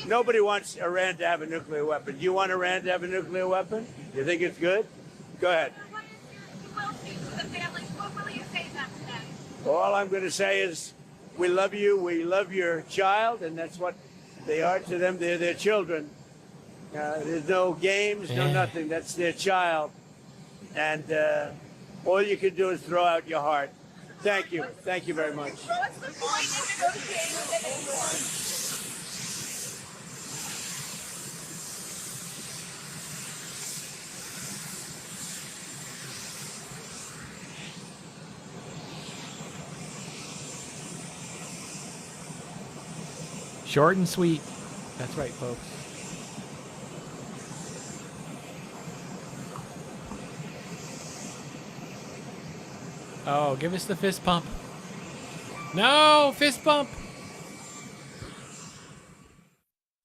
Nobody wants Iran to have a nuclear weapon. Do you want Iran to have a nuclear weapon? You think it's good? Go ahead. All I'm going to say is we love you. We love your child, and that's what they are to them. They're their children. There's no games, no nothing. That's their child. And all you can do is throw out your heart. Thank you. Thank you very much. What's the point in negotiating with anyone? Short and sweet. That's right, folks. Oh, give us the fist pump. No, fist bump.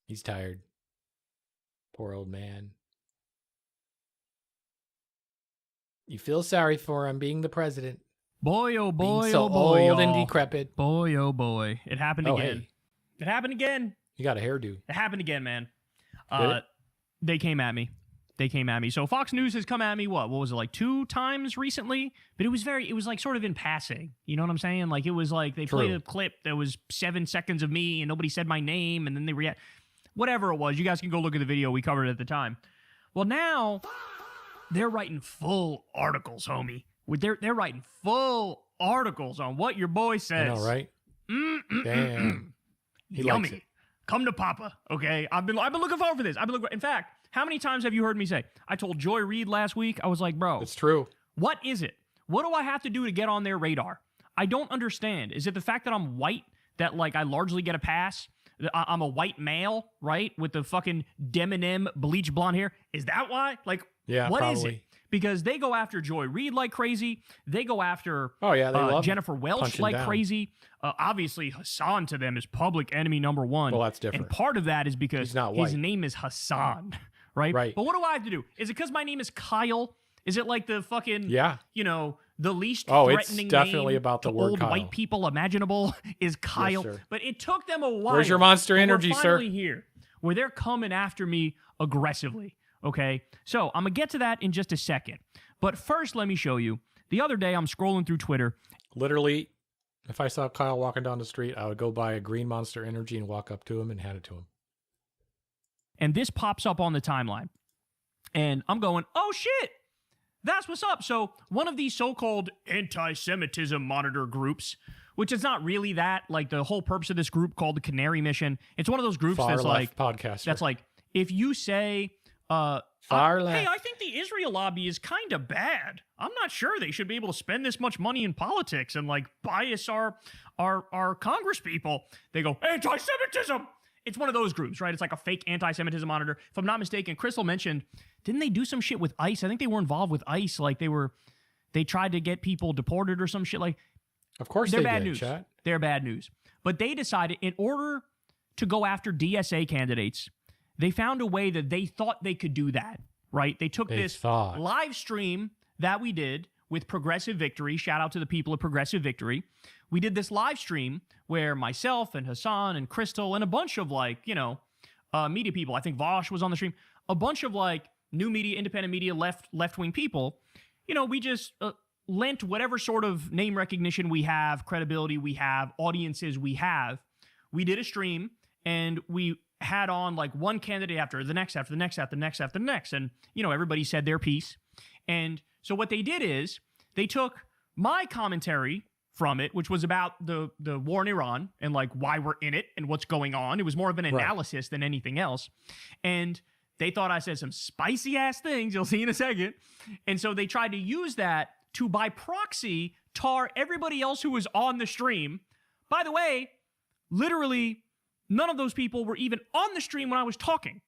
He's tired. Poor old man. You feel sorry for him being the president. Boy, oh boy, being so oh boy, old and y'all. decrepit. Boy, oh boy. It happened Oh, again. hey. It happened again. You got a hairdo. It happened again, man. Did it? They came at me. They came at me. So Fox News has come at me, what was it, like 2 times recently? But it was like sort of in passing. You know what I'm saying? Like it was like they played a clip that was 7 seconds of me and nobody said my name and then they react. Whatever it was, you guys can go look at the video. We covered it at the time. Well, now they're writing full articles, homie. They're writing full articles on what your boy says. I know, right? Damn. He Yummy. likes it. Come to Papa, okay? I've been looking forward for this. In fact, how many times have you heard me say? I told Joy Reid last week. I was like, bro, it's true. What is it? What do I have to do to get on their radar? I don't understand. Is it the fact that I'm white that like I largely get a pass? I'm a white male, right? With the fucking Dem bleach blonde hair. Is that why? Like, yeah, what probably. is it? Because they go after Joy Reid like crazy. They go after they love Jennifer Welch like down. crazy. Obviously, Hassan to them is public enemy number one. Well, that's different. And part of that is because He's not his white. name is Hassan, right? Right. But what do I have to do? Is it because my name is Kyle? Is it like the fucking, the least threatening it's definitely name about the to word old Kyle. white people imaginable is Kyle? sir. But it took them a while. Where's your Monster but Energy, we're sir? finally here, where they're coming after me aggressively, okay? So I'm going to get to that in just a second. But first, let me show you. The other day, I'm scrolling through Twitter. Literally, if I saw Kyle walking down the street, I would go buy a green Monster Energy and walk up to him and hand it to him. And this pops up on the timeline. And I'm going, oh, shit. That's what's up. So one of these so-called anti-Semitism monitor groups, which is not really that, like the whole purpose of this group called the Canary Mission, it's one of those groups Far that's left like, podcaster. that's like, if you say, Far left. hey, I think the Israel lobby is kind of bad. I'm not sure they should be able to spend this much money in politics and like bias our Congress people. They go, anti-Semitism. It's one of those groups, right? It's like a fake anti-Semitism monitor. If I'm not mistaken, Crystal mentioned, didn't they do some shit with ICE? I think they were involved with ICE. Like they tried to get people deported or some shit. Like, of course they're they bad did, news. chat. They're bad news. But they decided in order to go after DSA candidates, they found a way that they thought they could do that, right? They took this live stream that we did with Progressive Victory. Shout out to the people of Progressive Victory. We did this live stream where myself and Hassan and Crystal and a bunch of media people, I think Vosh was on the stream, a bunch of like new media, independent media, left-wing people, we just lent whatever sort of name recognition we have, credibility we have, audiences we have. We did a stream and we had on like one candidate after the next, after the next, after the next, after the next. And, everybody said their piece. And so what they did is they took my commentary from it, which was about the war in Iran and like why we're in it and what's going on. It was more of an analysis than anything else. And they thought I said some spicy ass things. You'll see in a second. And so they tried to use that to by proxy tar everybody else who was on the stream. By the way, literally none of those people were even on the stream when I was talking.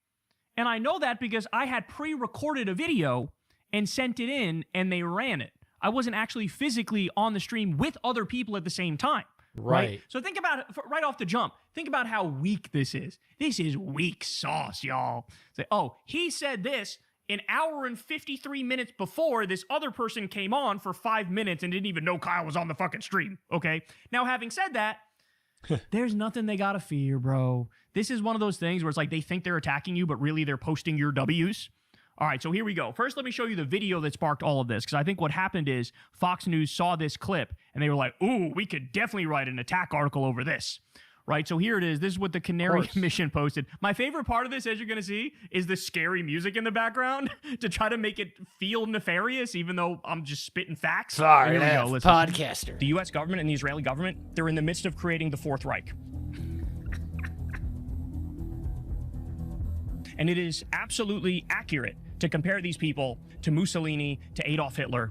And I know that because I had pre-recorded a video and sent it in and they ran it. I wasn't actually physically on the stream with other people at the same time. Right. So think about it right off the jump. Think about how weak this is. This is weak sauce, y'all. Say, oh, he said this an hour and 53 minutes before this other person came on for 5 minutes and didn't even know Kyle was on the fucking stream. Okay. Now, having said that, there's nothing they gotta fear, bro. This is one of those things where it's like they think they're attacking you, but really they're posting your W's. All right, so here we go. First, let me show you the video that sparked all of this, because I think what happened is Fox News saw this clip, and they were like, ooh, we could definitely write an attack article over this. Right, so here it is. This is what the Canary Mission posted. My favorite part of this, as you're going to see, is the scary music in the background to try to make it feel nefarious, even though I'm just spitting facts. Sorry, podcaster. The U.S. government and the Israeli government, they're in the midst of creating the Fourth Reich. And it is absolutely accurate to compare these people to Mussolini, to Adolf Hitler.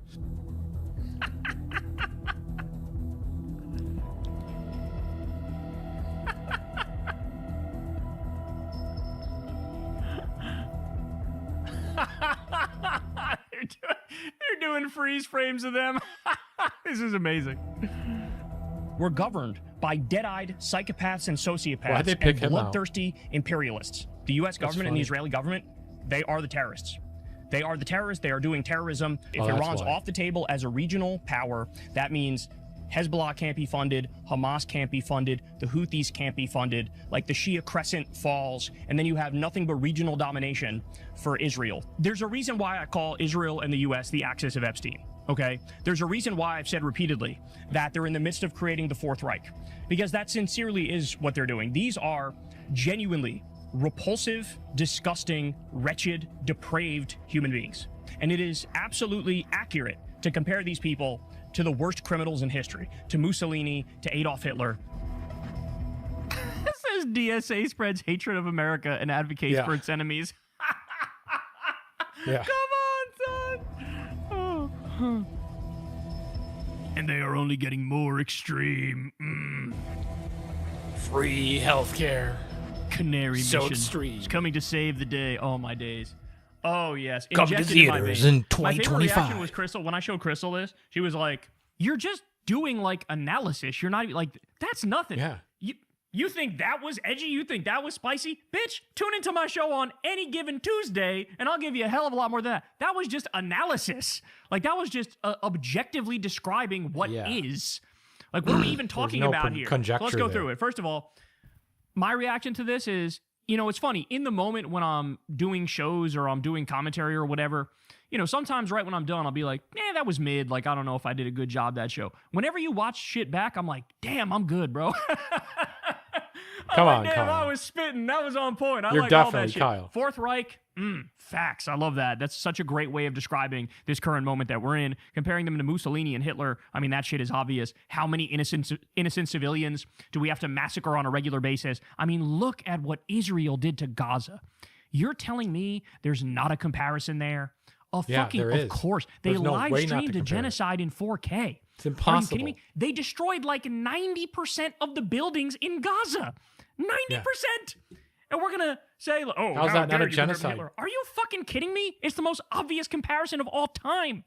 doing freeze frames of them. This is amazing. We're governed by dead-eyed psychopaths and sociopaths and bloodthirsty imperialists. The U.S. government and the Israeli government, they are the terrorists. They are the terrorists. They are doing terrorism. If Iran's off the table as a regional power, that means Hezbollah can't be funded, Hamas can't be funded, the Houthis can't be funded, like the Shia Crescent falls, and then you have nothing but regional domination for Israel. There's a reason why I call Israel and the U.S. the axis of Epstein, okay? There's a reason why I've said repeatedly that they're in the midst of creating the Fourth Reich, because that sincerely is what they're doing. These are genuinely repulsive, disgusting, wretched, depraved human beings. And it is absolutely accurate to compare these people to the worst criminals in history, to Mussolini, to Adolf Hitler. It says DSA spreads hatred of America and advocates for its enemies. Yeah. Come on, son. And they are only getting more extreme. Free healthcare. Canary So mission extreme. is coming to save the day. Oh, my days. Oh, yes. Come to Injected in my theaters veins. in My favorite 2025. reaction was Crystal. When I showed Crystal this, she was like, you're just doing, like, analysis. You're not, like, that's nothing. Yeah. You think that was edgy? You think that was spicy? Bitch, tune into my show on any given Tuesday, and I'll give you a hell of a lot more than that. That was just analysis. Like, that was just objectively describing what is. Like, what are we even talking no about here? So conjecture let's go there. through it. First of all, my reaction to this is, you know, it's funny. In the moment when I'm doing shows or I'm doing commentary or whatever, you know, sometimes right when I'm done, I'll be like, that was mid. Like, I don't know if I did a good job that show. Whenever you watch shit back, I'm like, damn, I'm good, bro. Come on, damn, Kyle. I was spitting. That was on point. I You're like all that definitely shit. Kyle. Fourth Reich, facts. I love that. That's such a great way of describing this current moment that we're in. Comparing them to Mussolini and Hitler, I mean, that shit is obvious. How many innocent civilians do we have to massacre on a regular basis? I mean, look at what Israel did to Gaza. You're telling me there's not a comparison there? Of course. They live streamed a genocide in 4K. It's impossible. Are you kidding me? They destroyed like 90% of the buildings in Gaza. 90%! And we're going to say, oh, how's how that not dare a you compare genocide? Hitler? Are you fucking kidding me? It's the most obvious comparison of all time.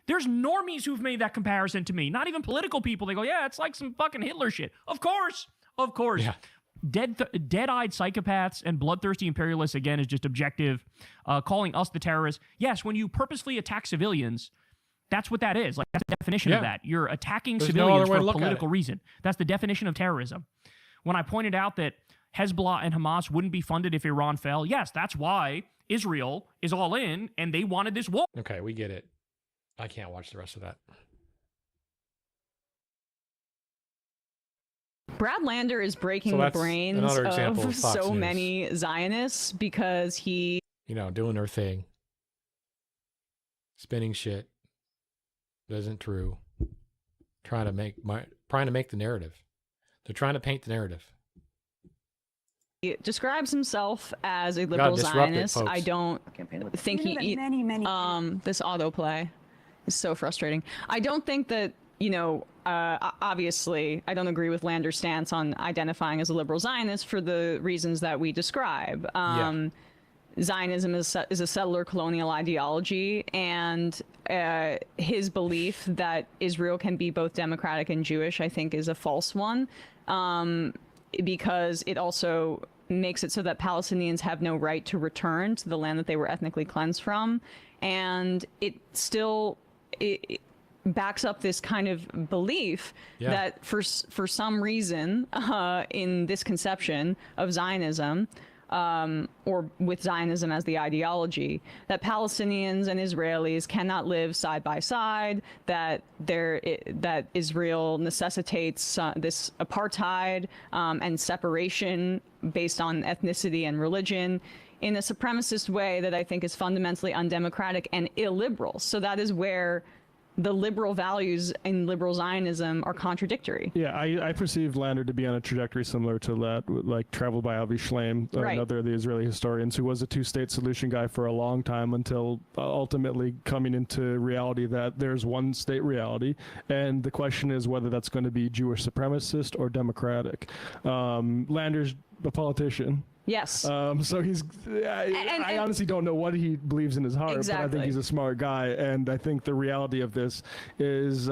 There's normies who've made that comparison to me. Not even political people. They go, yeah, it's like some fucking Hitler shit. Of course. Of course. Yeah. Dead-eyed psychopaths and bloodthirsty imperialists, again, is just objective. Calling us the terrorists. Yes, when you purposely attack civilians, that's what that is. Like, that's the definition of that. You're attacking civilians for a political reason. That's the definition of terrorism. When I pointed out that Hezbollah and Hamas wouldn't be funded if Iran fell, yes, that's why Israel is all in, and they wanted this war. Okay, we get it. I can't watch the rest of that. Brad Lander is breaking the brains of so many Zionists because he... You know, doing their thing. Spinning shit. That isn't true. Trying to make the narrative. They're trying to paint the narrative. He describes himself as a liberal Zionist. I don't think he... this autoplay is so frustrating. I don't think that, you know, obviously, I don't agree with Lander's stance on identifying as a liberal Zionist for the reasons that we describe. Zionism is a settler colonial ideology, and his belief that Israel can be both democratic and Jewish, I think, is a false one, because it also makes it so that Palestinians have no right to return to the land that they were ethnically cleansed from, and it still... It backs up this kind of belief that for some reason in this conception of Zionism, or with Zionism as the ideology, that Palestinians and Israelis cannot live side by side, that Israel necessitates this apartheid and separation based on ethnicity and religion in a supremacist way that I think is fundamentally undemocratic and illiberal. So that is where the liberal values in liberal Zionism are contradictory. Yeah, I perceive Lander to be on a trajectory similar to that, like traveled by Avi Shleim, another of the Israeli historians, who was a two-state solution guy for a long time until ultimately coming into reality that there's one state reality, and the question is whether that's going to be Jewish supremacist or democratic. Lander's a politician. Yes. So he's. I honestly don't know what he believes in his heart, but I think he's a smart guy, and I think the reality of this is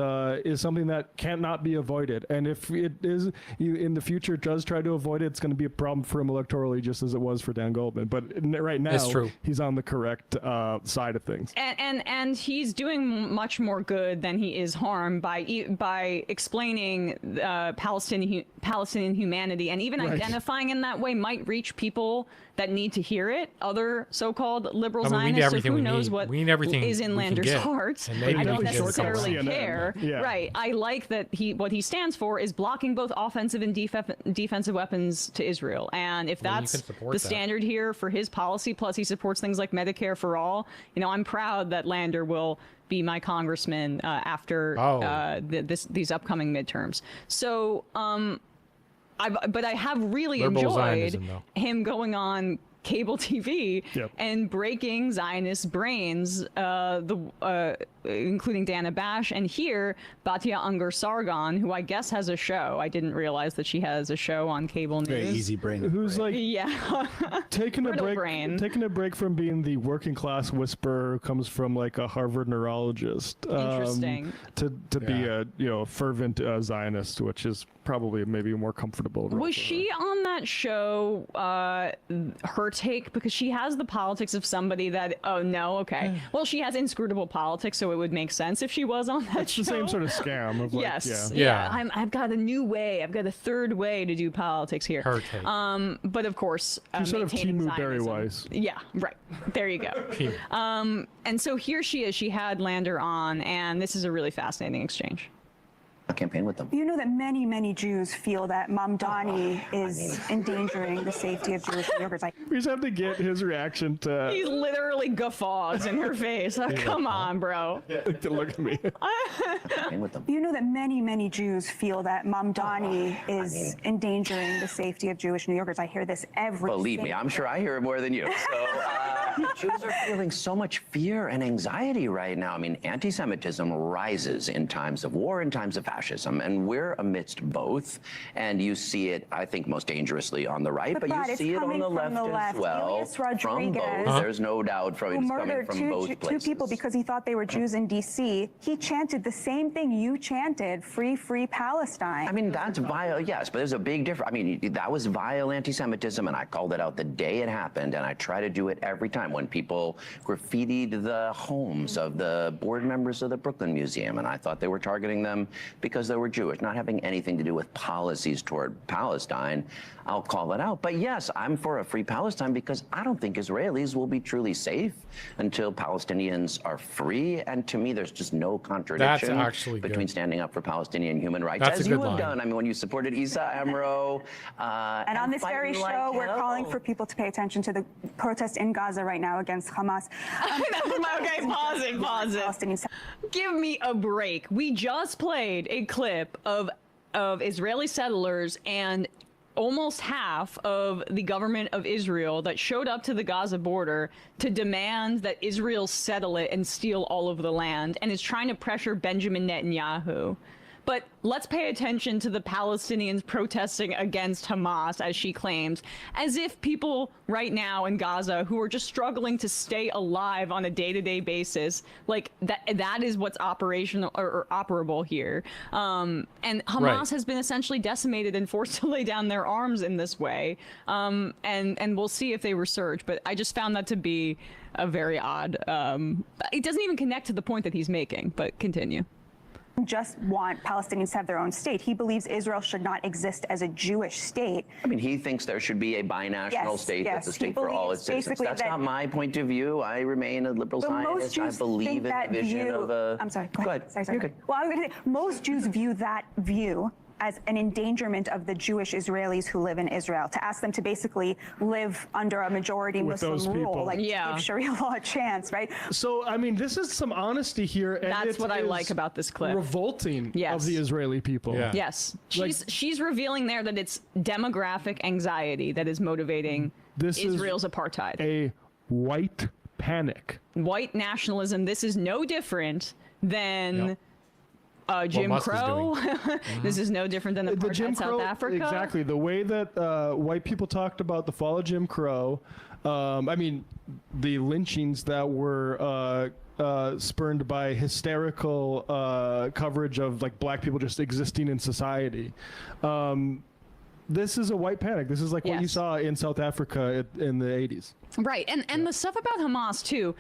something that cannot be avoided. And if it is in the future does try to avoid it, it's going to be a problem for him electorally, just as it was for Dan Goldman. But right now, he's on the correct side of things. And he's doing much more good than he is harm by explaining Palestinian humanity, and even identifying in that way might reach people that need to hear it, other so-called liberal Zionists, so who knows what is in Lander's heart. I don't necessarily care. Yeah. Right. I like that what he stands for is blocking both offensive and defensive weapons to Israel. And if that's the standard here for his policy, plus he supports things like Medicare for all, I'm proud that Lander will be my congressman after these upcoming midterms. So, but I have really enjoyed him going on cable TV and breaking Zionist brains, including Dana Bash, and here Batya Ungar-Sargon, who I guess has a show. I didn't realize that she has a show on cable news. Very easy brain. Who's taking a break from being the working class whisperer who comes from like a Harvard neurologist. Interesting. To be a fervent Zionist, which is probably maybe a more comfortable role. Was she on that show, her take, because she has the politics of somebody that, well, she has inscrutable politics, so it would make sense if she was on that show. It's the same sort of scam of I've got a new way, I've got a third way to do politics here. Her take. But of course, she's sort of Timu Berry-Weiss. Yeah, right. There you go. And so here she is. She had Lander on, and this is a really fascinating exchange. A campaign with them. You know that many, many Jews feel that Mamdani is endangering the safety of Jewish New Yorkers. We just have to get his reaction to... He literally guffaws in her face. Come on, bro. Look at me. You know that many, many Jews feel that Mamdani is endangering the safety of Jewish New Yorkers. I hear this every Believe me, I'm sure I hear it more than you. So Jews are feeling so much fear and anxiety right now. I mean, anti-Semitism rises in times of war, in times of fascism, and we're amidst both. And you see it, I think, most dangerously on the right, but you see it on the left as well. From both. There's no doubt from it's coming from both places. Two people because he thought they were Jews in D.C. He chanted the same thing you chanted: "Free, free Palestine." I mean, that's vile, yes, but there's a big difference. I mean, that was vile anti-Semitism, and I called it out the day it happened, and I try to do it every time when people graffitied the homes of the board members of the Brooklyn Museum, and I thought they were targeting them because they were Jewish, not having anything to do with policies toward Palestine. I'll call it out. But yes, I'm for a free Palestine because I don't think Israelis will be truly safe until Palestinians are free. And to me, there's just no contradiction between standing up for Palestinian human rights, as you have done. I mean, when you supported Issa Amro. And on this very show, we're calling for people to pay attention to the protest in Gaza right now against Hamas. Okay, pause it. Give me a break. We just played a clip of Israeli settlers and almost half of the government of Israel that showed up to the Gaza border to demand that Israel settle it and steal all of the land, and is trying to pressure Benjamin Netanyahu. But let's pay attention to the Palestinians protesting against Hamas, as she claims, as if people right now in Gaza who are just struggling to stay alive on a day-to-day basis, like that is what's operational or operable here. And Hamas has been essentially decimated and forced to lay down their arms in this way. And we'll see if they resurge. But I just found that to be a very odd. It doesn't even connect to the point that he's making, but continue. Just want Palestinians to have their own state. He believes Israel should not exist as a Jewish state. I mean, he thinks there should be a binational state that's a state for all its citizens. That's not my point of view. I remain a liberal Zionist. I believe in the vision of a... I'm sorry. Go ahead. Sorry. Well, I was going to say, most Jews view that view as an endangerment of the Jewish Israelis who live in Israel, to ask them to basically live under a majority Muslim rule, like give Sharia law a chance, right? So, I mean, this is some honesty here. And that's what I like about this clip. Revolting of the Israeli people. Yeah. Yes. She's revealing there that it's demographic anxiety that is motivating Israel's apartheid. A white panic. White nationalism. This is no different than Jim Crow. This is no different than the apartheid in South Africa. Exactly. The way that white people talked about the fall of Jim Crow, I mean, the lynchings that were spurned by hysterical coverage of like black people just existing in society. This is a white panic. This is like what you saw in South Africa in the 80s. Right. And the stuff about Hamas, too,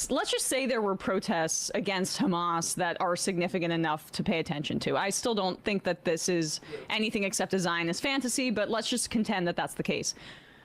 let's just say there were protests against Hamas that are significant enough to pay attention to. I still don't think that this is anything except a Zionist fantasy, but let's just contend that that's the case.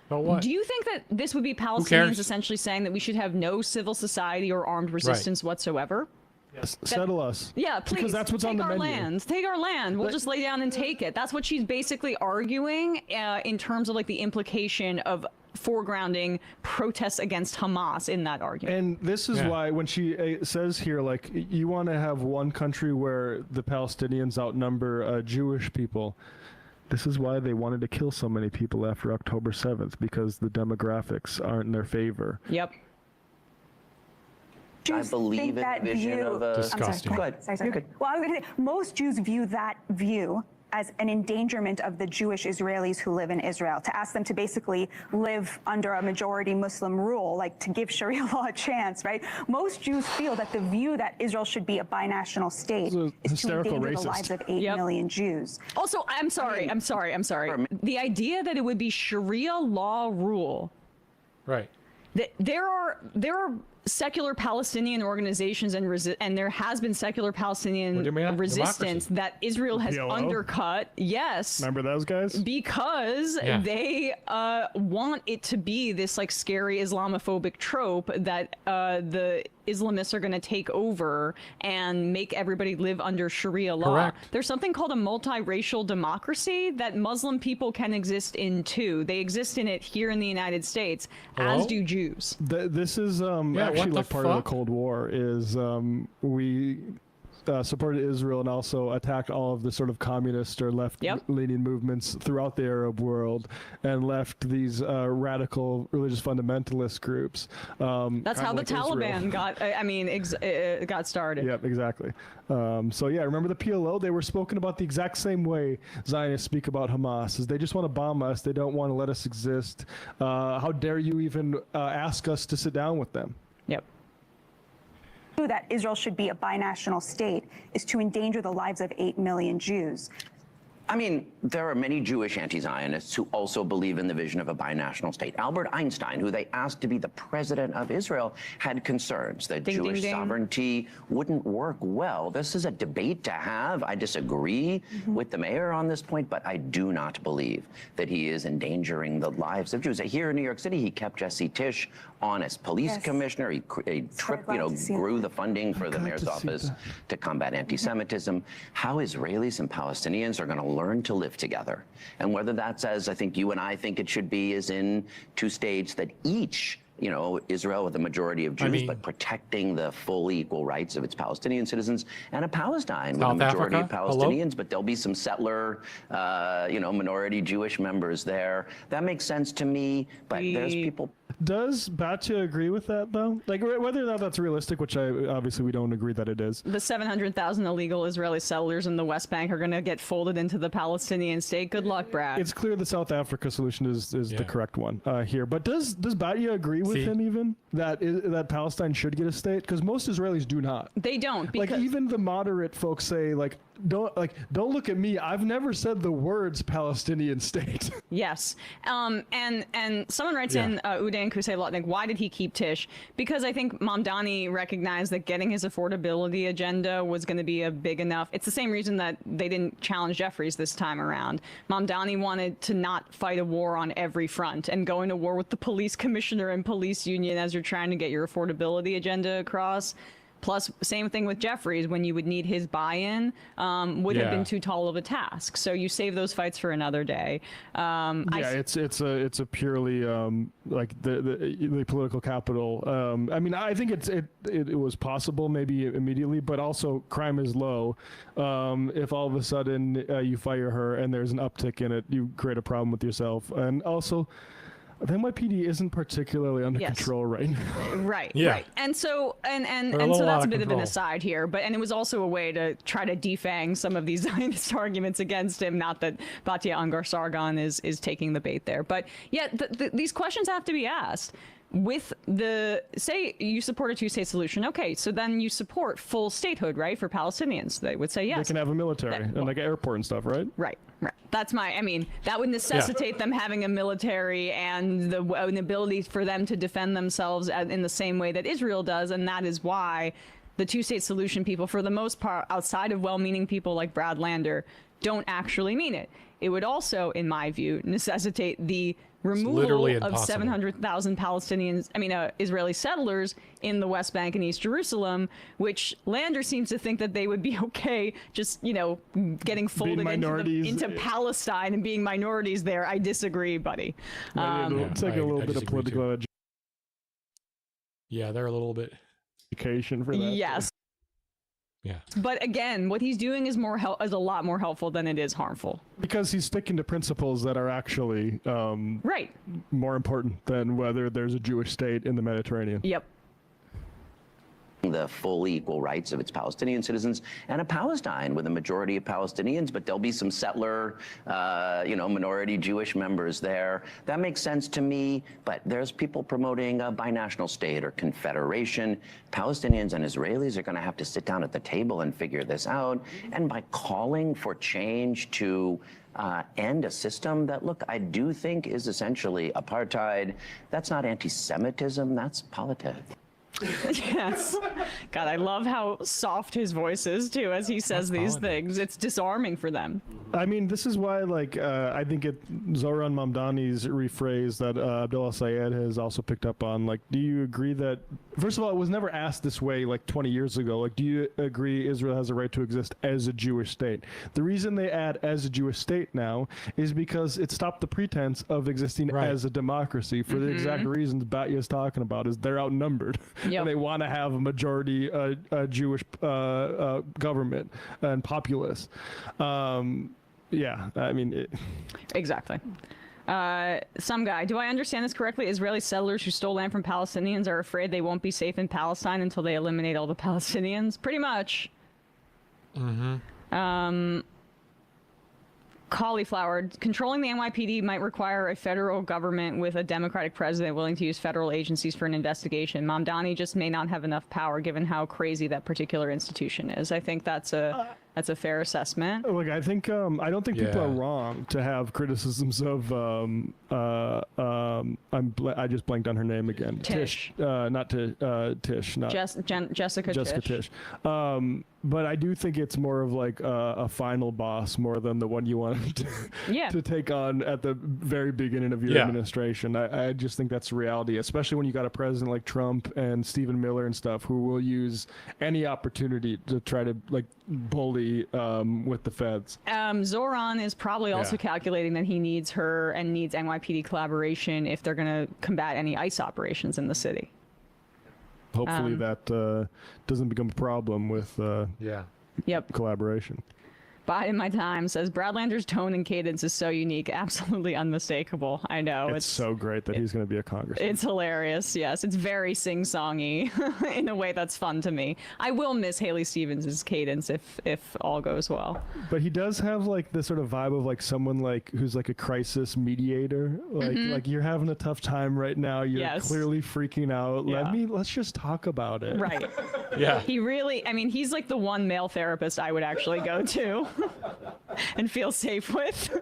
What? Do you think that this would be Palestinians essentially saying that we should have no civil society or armed resistance whatsoever? Yes, settle us. Yeah, please. Because that's what's on the menu. Take our land. We'll just lay down and take it. That's what she's basically arguing in terms of like the implication of foregrounding protests against Hamas in that argument. And this is why when she says here, like, you want to have one country where the Palestinians outnumber Jewish people. This is why they wanted to kill so many people after October 7th, because the demographics aren't in their favor. Yep. I believe in the vision of a... Disgusting. Go ahead. Sorry. Good. Well, I was going to say, most Jews view that view as an endangerment of the Jewish Israelis who live in Israel, to ask them to basically live under a majority Muslim rule, like to give Sharia law a chance, right? Most Jews feel that the view that Israel should be a binational state is to endanger the lives of 8 million Jews. Also, I'm sorry. The idea that it would be Sharia law rule. Right. There are secular Palestinian organizations and there has been secular Palestinian resistance that Israel has undercut. Yes. Remember those guys? Because they want it to be this like scary Islamophobic trope that the Islamists are going to take over and make everybody live under Sharia law. Correct. There's something called a multiracial democracy that Muslim people can exist in too. They exist in it here in the United States, as do Jews. This is actually like part of the Cold War. Is we supported Israel and also attacked all of the sort of communist or left-leaning movements throughout the Arab world, and left these radical religious fundamentalist groups. That's how the Taliban got started. Yep, exactly. So yeah, remember the PLO? They were spoken about the exact same way Zionists speak about Hamas. Is they just want to bomb us. They don't want to let us exist. How dare you even ask us to sit down with them? Yep. That Israel should be a binational state is to endanger the lives of 8 million Jews. I mean, there are many Jewish anti-Zionists who also believe in the vision of a binational state. Albert Einstein, who they asked to be the president of Israel, had concerns that Jewish sovereignty wouldn't work well. This is a debate to have. I disagree with the mayor on this point, but I do not believe that he is endangering the lives of Jews. Here in New York City, he kept Jesse Tisch on as police commissioner. He grew the funding for the mayor's office to combat anti-Semitism. How Israelis and Palestinians are going to learn to live together, and whether that's, as I think you and I think it should be, is in two states that each, Israel with a majority of Jews, but protecting the full equal rights of its Palestinian citizens, and a Palestine with a majority of Palestinians, but there'll be some settler, minority Jewish members there. That makes sense to me, but there's people. Does Batya agree with that, though? Like, whether or not that's realistic, which obviously we don't agree that it is. The 700,000 illegal Israeli settlers in the West Bank are going to get folded into the Palestinian state. Good luck, Brad. It's clear the South Africa solution is the correct one here. But does Batya agree with him even that Palestine should get a state? Because most Israelis do not. They don't. Like, even the moderate folks say, don't look at me. I've never said the words Palestinian state. Yes. And someone writes in, Uday and Kusei Lotnik, why did he keep Tisch? Because I think Mamdani recognized that getting his affordability agenda was going to be a big enough. It's the same reason that they didn't challenge Jeffries this time around. Mamdani wanted to not fight a war on every front and go into war with the police commissioner and police union as you're trying to get your affordability agenda across. Plus, same thing with Jeffries, when you would need his buy-in, would have been too tall of a task. So you save those fights for another day. It's a purely like the political capital. I mean, I think it was possible maybe immediately, but also crime is low. If all of a sudden you fire her and there's an uptick in it, you create a problem with yourself. And also, The NYPD isn't particularly under control right now. Right. Yeah. Right. And so and They're a so little that's out a of bit of an control. aside here, but and it was also a way to try to defang some of these Zionist arguments against him. Not that Batia Ungar-Sargon is taking the bait there, but yeah, these questions have to be asked. With say you support a two-state solution, okay, so then you support full statehood, right, for Palestinians? They would say yes. They can have a military and like an airport and stuff, right? Right. That's that would necessitate them having a military and an ability for them to defend themselves in the same way that Israel does, and that is why the two-state solution people, for the most part, outside of well-meaning people like Brad Lander, don't actually mean it. It would also, in my view, necessitate the removal of 700,000 Palestinians, Israeli settlers in the West Bank and East Jerusalem, which Lander seems to think that they would be okay just, getting folded into Palestine and being minorities there. I disagree, buddy. It's like a little bit of political Yeah, they're a little bit education for that. Yes. Yeah. But again, what he's doing is is a lot more helpful than it is harmful. Because he's sticking to principles that are actually right. more important than whether there's a Jewish state in the Mediterranean. Yep. The full equal rights of its Palestinian citizens and a Palestine with a majority of Palestinians, but there'll be some settler, minority Jewish members there. That makes sense to me, but there's people promoting a binational state or confederation. Palestinians and Israelis are going to have to sit down at the table and figure this out. And by calling for change to end a system that, look, I do think is essentially apartheid, that's not anti-Semitism, that's politics. Yes. God, I love how soft his voice is, too, as he says these things. It's disarming for them. I mean, this is why, I think Zoran Mamdani's rephrase that Abdullah Sayed has also picked up on, do you agree that, first of all, it was never asked this way, 20 years ago. Do you agree Israel has a right to exist as a Jewish state? The reason they add as a Jewish state now is because it stopped the pretense of existing as a democracy for the exact reasons Batya is talking about, is they're outnumbered. Yep. And they want to have a majority Jewish government and populace. Exactly. Some guy, do I understand this correctly? Israeli settlers who stole land from Palestinians are afraid they won't be safe in Palestine until they eliminate all the Palestinians? Pretty much. Cauliflower, controlling the NYPD might require a federal government with a Democratic president willing to use federal agencies for an investigation. Mamdani just may not have enough power given how crazy that particular institution is. I think that's a fair assessment. Look, I think I don't think people are wrong to have criticisms of I just blanked on her name again. Tish. Tish, not Jessica Tish. But I do think it's more of a final boss more than the one you wanted to take on at the very beginning of your administration. I just think that's reality, especially when you got a president like Trump and Stephen Miller and stuff who will use any opportunity to try to bully with the feds. Zoran is probably also calculating that he needs her and needs NYPD collaboration if they're going to combat any ICE operations in the city. Hopefully that doesn't become a problem with collaboration. Bide in my time says Brad Lander's tone and cadence is so unique, absolutely unmistakable. I know it's so great that he's going to be a congressman. It's hilarious. Yes, it's very sing-songy in a way that's fun to me. I will miss Haley Stevens' cadence if all goes well. But he does have this sort of vibe of someone who's a crisis mediator. Like you're having a tough time right now. You're clearly freaking out. Let's just talk about it. Right. Yeah. He really. I mean, he's the one male therapist I would actually go to. And feel safe with.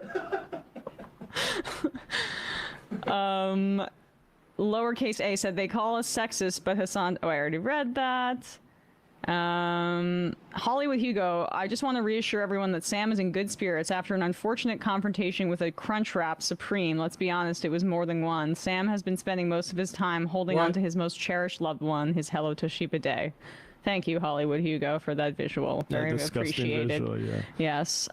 Lowercase a said they call us sexist, but Hasan. Oh, I already read that. Hollywood Hugo, I just want to reassure everyone that Sam is in good spirits after an unfortunate confrontation with a Crunchwrap Supreme. Let's be honest, it was more than one. Sam has been spending most of his time holding on to his most cherished loved one, his Hello Toshiba Day. Thank you, Hollywood Hugo, for that visual. Very appreciated. Visual, Yes.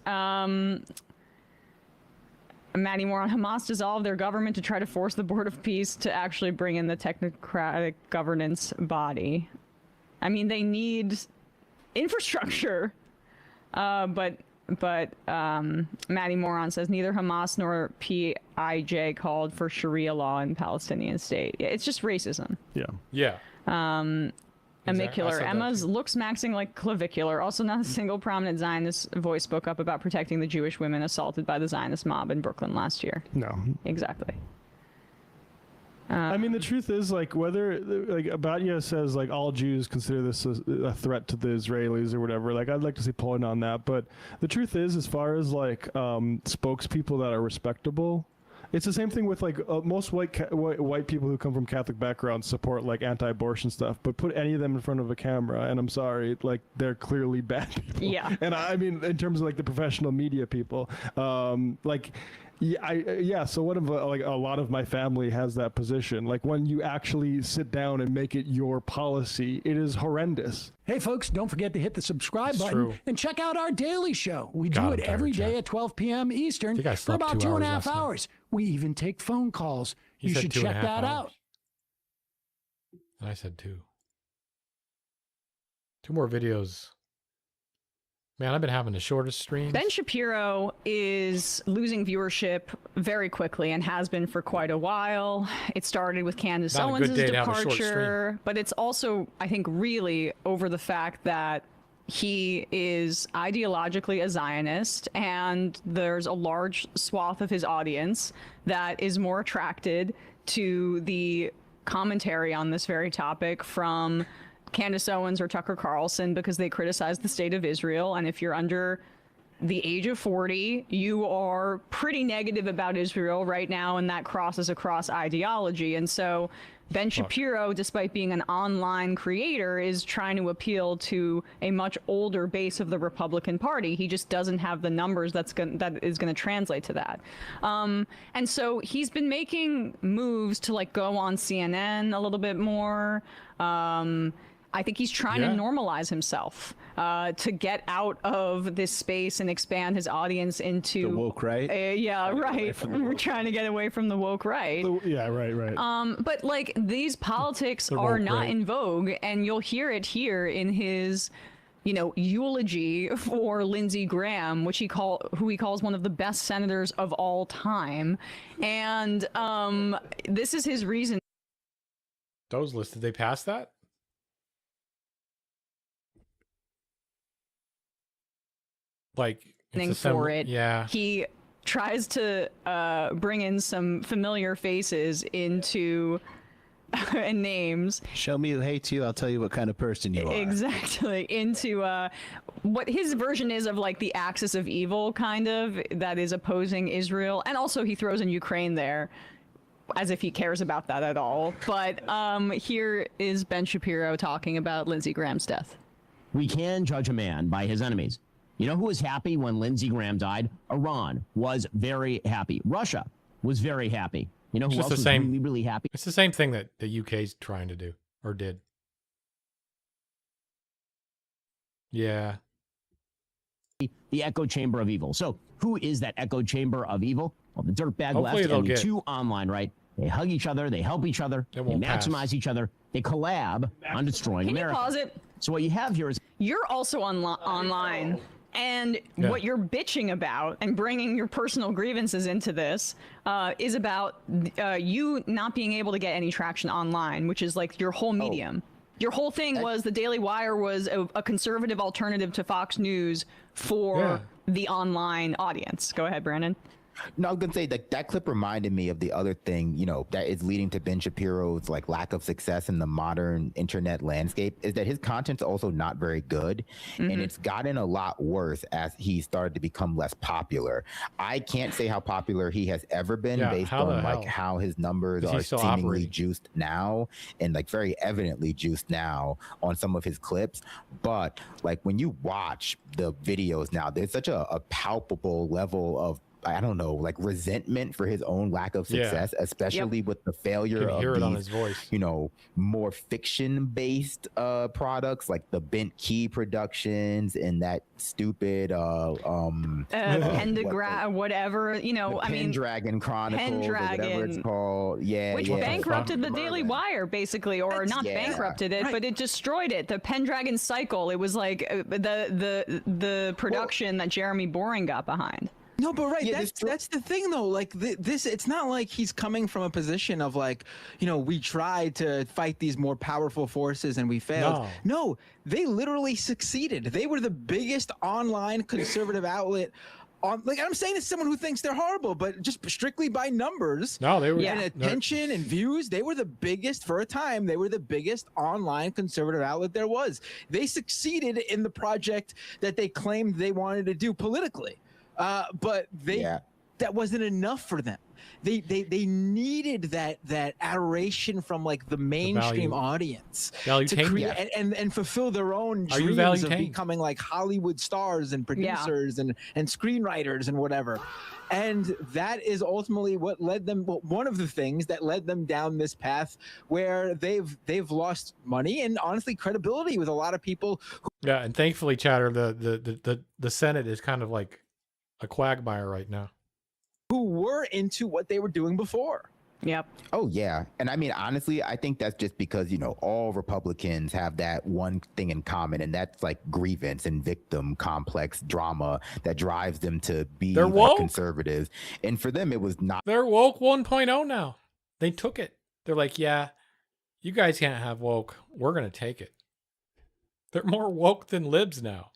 Maddie Moore, Hamas dissolved their government to try to force the Board of Peace to actually bring in the technocratic governance body. I mean, they need infrastructure, but but Maddie Moron says neither Hamas nor PIJ called for Sharia law in Palestinian state. Yeah, it's just racism. Yeah. Amicular. Emma's looks maxing like clavicular. Also, not a single prominent Zionist voice spoke up about protecting the Jewish women assaulted by the Zionist mob in Brooklyn last year. No. Exactly. I mean, the truth is, like, whether, like, Abadia says, like, all Jews consider this a threat to the Israelis or whatever. Like, I'd like to see polling on that. But the truth is, as far as, like, spokespeople that are respectable, it's the same thing with, like, most white people who come from Catholic backgrounds support, like, anti-abortion stuff. But put any of them in front of a camera, and I'm sorry, like, they're clearly bad people. Yeah. And I mean, in terms of, like, the professional media people, like... Yeah, so one of like a lot of my family has that position. Like when you actually sit down and make it your policy, it is horrendous. Hey folks, don't forget to hit the subscribe button and check out our daily show. We do it every day at 12 p.m. Eastern for about 2.5 hours. We even take phone calls. You should check that out. And I said 2. 2 more videos. Man, I've been having the shortest streams. Ben Shapiro is losing viewership very quickly and has been for quite a while. It started with Candace Owens' departure, but it's also, I think, really over the fact that he is ideologically a Zionist, and there's a large swath of his audience that is more attracted to the commentary on this very topic from Candace Owens or Tucker Carlson because they criticize the state of Israel. And if you're under the age of 40, you are pretty negative about Israel right now, and that crosses across ideology. And so Ben Shapiro, despite being an online creator, is trying to appeal to a much older base of the Republican Party. He just doesn't have the numbers that is going to translate to that. And so he's been making moves to like go on CNN a little bit more. I think he's trying to normalize himself to get out of this space and expand his audience into the woke right. We're trying to get away from the woke right. Right. But like these politics are not in vogue, and you'll hear it here in his, eulogy for Lindsey Graham, who he calls one of the best senators of all time, and this is his reason. Those lists, did they pass that? Like for it. Yeah. He tries to bring in some familiar faces into and names. Show me who hates you, I'll tell you what kind of person you are. Exactly. Into what his version is of like the axis of evil, kind of, that is opposing Israel. And also he throws in Ukraine there, as if he cares about that at all. But here is Ben Shapiro talking about Lindsey Graham's death. We can judge a man by his enemies. You know who was happy when Lindsey Graham died? Iran was very happy. Russia was very happy. You know who else was really, really happy? It's the same thing that the UK's trying to do, or did. Yeah. The echo chamber of evil. So who is that echo chamber of evil? Well, the dirtbag left and the two online, right? They hug each other. They help each other. They maximize each other. They collab on destroying America. Can you pause it? So what you have here is... You're also online. And what you're bitching about and bringing your personal grievances into this is about you not being able to get any traction online, which is like your whole medium. Your whole thing was the Daily Wire was a conservative alternative to Fox News for the online audience. Go ahead, Brandon. No, I was gonna say that clip reminded me of the other thing, that is leading to Ben Shapiro's like lack of success in the modern internet landscape is that his content's also not very good, and it's gotten a lot worse as he started to become less popular. I can't say how popular he has ever been based on like how his numbers are seemingly juiced now, and like very evidently juiced now on some of his clips. But like when you watch the videos now, there's such a palpable level of I don't know, like resentment for his own lack of success, especially with the failure of these, on his voice. You know, more fiction-based products like the Bent Key Productions and that stupid whatever, you know, I mean, Pendragon Chronicles, or whatever it's called. Which bankrupted the Daily Wire, basically, or not bankrupted it, but it destroyed it. The Pendragon cycle. It was like the production that Jeremy Boring got behind. No, but that's the thing though. Like this, it's not like he's coming from a position of like, you know, we tried to fight these more powerful forces and we failed. No, they literally succeeded. They were the biggest online conservative outlet. Like I'm saying this to someone who thinks they're horrible, but just strictly by numbers. No, they were. And attention and views, they were the biggest for a time. They were the biggest online conservative outlet there was. They succeeded in the project that they claimed they wanted to do politically. But that wasn't enough for them. They needed that adoration from like the mainstream audience to create and fulfill their own dreams of becoming like Hollywood stars and producers and screenwriters and whatever. And that is ultimately what led them. Well, one of the things that led them down this path where they've lost money and honestly credibility with a lot of people. And thankfully, Chatter, the Senate is kind of like a quagmire right now. Who were into what they were doing before. Yep. Oh, yeah. And I mean, honestly, I think that's just because, you know, all Republicans have that one thing in common, and that's like grievance and victim complex drama that drives them to be like conservatives. And for them, it was not. They're woke 1.0 now. They took it. They're like, yeah, you guys can't have woke. We're going to take it. They're more woke than libs now.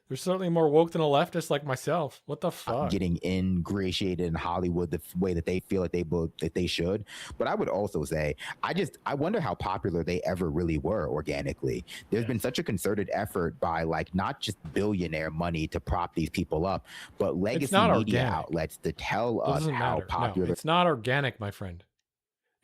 They're certainly more woke than a leftist like myself. What the fuck? Getting ingratiated in Hollywood the way that they feel that they should. But I would also say, I wonder how popular they ever really were organically. There's been such a concerted effort by like not just billionaire money to prop these people up, but legacy media outlets to tell us how popular. No, it's not organic, my friend.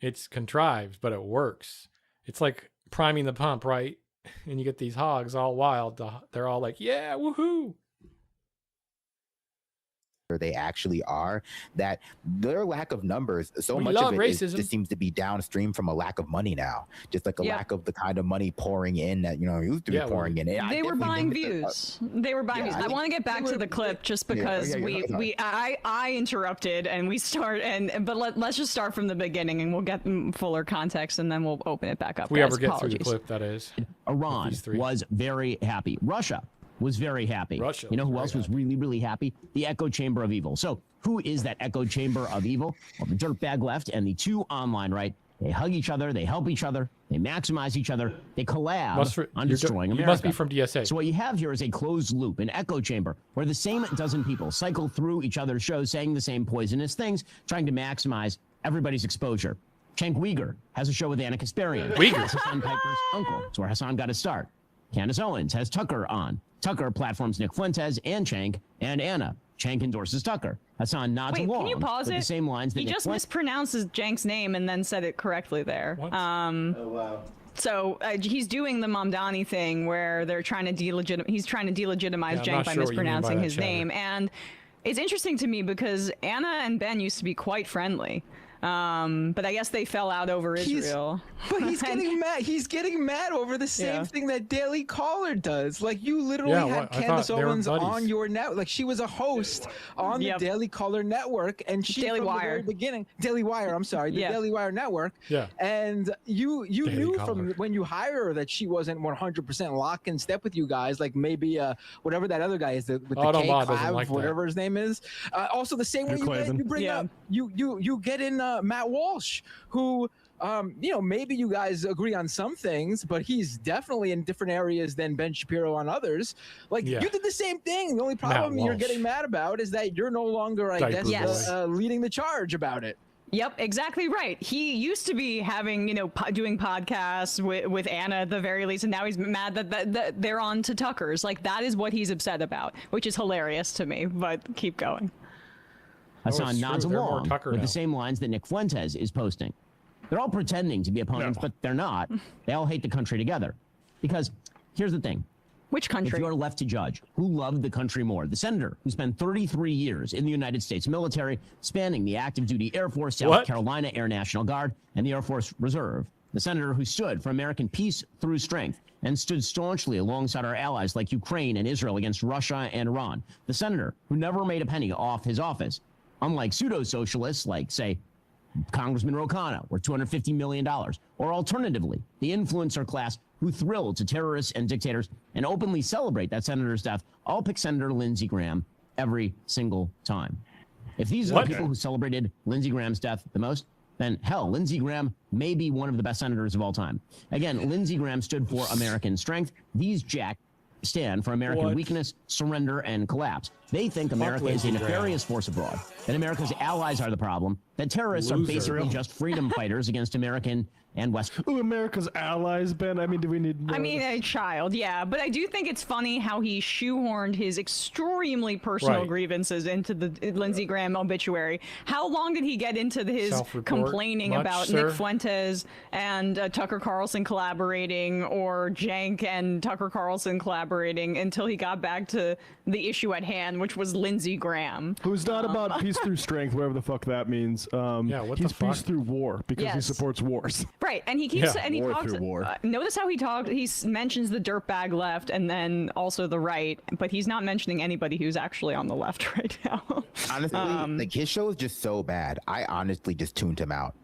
It's contrived, but it works. It's like priming the pump, right? And you get these hogs all wild. They're all like, yeah, woohoo. They actually are, that their lack of numbers, so much of it just seems to be downstream from a lack of money now. Just like a lack of the kind of money pouring in that, you know, used to be pouring in. They were buying views. They were buying views. I want to get back to the clip just because I interrupted and we start but let's just start from the beginning and we'll get fuller context and then we'll open it back up. If we ever get through the clip, that is. Iran was very happy. Russia was very happy. You know who else was really, really happy? The echo chamber of evil. So who is that echo chamber of evil? Well, the dirtbag left and the two online right. They hug each other. They help each other. They maximize each other. They collab on destroying America. You must be from DSA. So what you have here is a closed loop, an echo chamber, where the same dozen people cycle through each other's shows saying the same poisonous things, trying to maximize everybody's exposure. Cenk Uygur has a show with Anna Kasparian. Uygur. Hassan Piper's uncle. That's where Hassan got his start. Candace Owens has Tucker on. Tucker platforms Nick Fuentes and Cenk and Anna. Cenk endorses Tucker. Hassan nods along. Can you pause it? The same lines that he just mispronounces Cenk's name and then said it correctly there. What? Oh wow. So he's doing the Mamdani thing where they're trying to he's trying to delegitimize Cenk by mispronouncing his name. And it's interesting to me because Anna and Ben used to be quite friendly. But I guess they fell out over Israel. But he's getting mad. He's getting mad over the same thing that Daily Caller does. Like you literally had Candace Owens on your network. Like she was a host on the Daily Caller network, and she Daily from Wire. the very beginning, Daily Wire. I'm sorry, the Daily Wire network. Yeah. And you Daily knew Caller. from when you hired her that she wasn't 100% lock in step with you guys. Like maybe whatever that other guy is with the K Clav, whatever his name is. Also the same way you bring up you get in. Matt Walsh, who, you know, maybe you guys agree on some things, but he's definitely in different areas than Ben Shapiro on others. Like you did the same thing. The only problem you're getting mad about is that you're no longer, I guess, leading the charge about it. Yep, exactly right. He used to be having, you know, doing podcasts with Anna at the very least, and now he's mad that they're on to Tucker's. Like that is what he's upset about, which is hilarious to me. But keep going. Hassan nods along with the same lines that Nick Fuentes is posting. They're all pretending to be opponents, but they're not. They all hate the country together. Because here's the thing. Which country? If you're left to judge, who loved the country more? The senator who spent 33 years in the United States military, spanning the active duty Air Force, South Carolina Air National Guard, and the Air Force Reserve. The senator who stood for American peace through strength and stood staunchly alongside our allies like Ukraine and Israel against Russia and Iran. The senator who never made a penny off his office, unlike pseudo-socialists like, say, Congressman Ro Khanna, or $250 million. Or alternatively, the influencer class who thrill to terrorists and dictators and openly celebrate that senator's death. I'll pick Senator Lindsey Graham every single time. If these are the people who celebrated Lindsey Graham's death the most, then hell, Lindsey Graham may be one of the best senators of all time. Again, Lindsey Graham stood for American strength. These jack stand for American weakness, surrender, and collapse. They think America is a nefarious force abroad, that America's allies are the problem, that terrorists are basically just freedom fighters against American and Western. Ooh, America's allies, Ben. I mean, do we need more? I mean, a child, yeah. But I do think it's funny how he shoehorned his extremely personal grievances into the Lindsey Graham obituary. How long did he get into his complaining about Nick Fuentes and Tucker Carlson collaborating, or Cenk and Tucker Carlson collaborating, until he got back to the issue at hand, which was Lindsey Graham. Who's not about peace through strength, whatever the fuck that means. He's peace through war because he supports wars. Right, and he keeps and he talks. Notice how he talks. He mentions the dirtbag left and then also the right, but he's not mentioning anybody who's actually on the left right now. Honestly, like his show is just so bad. I honestly just tuned him out.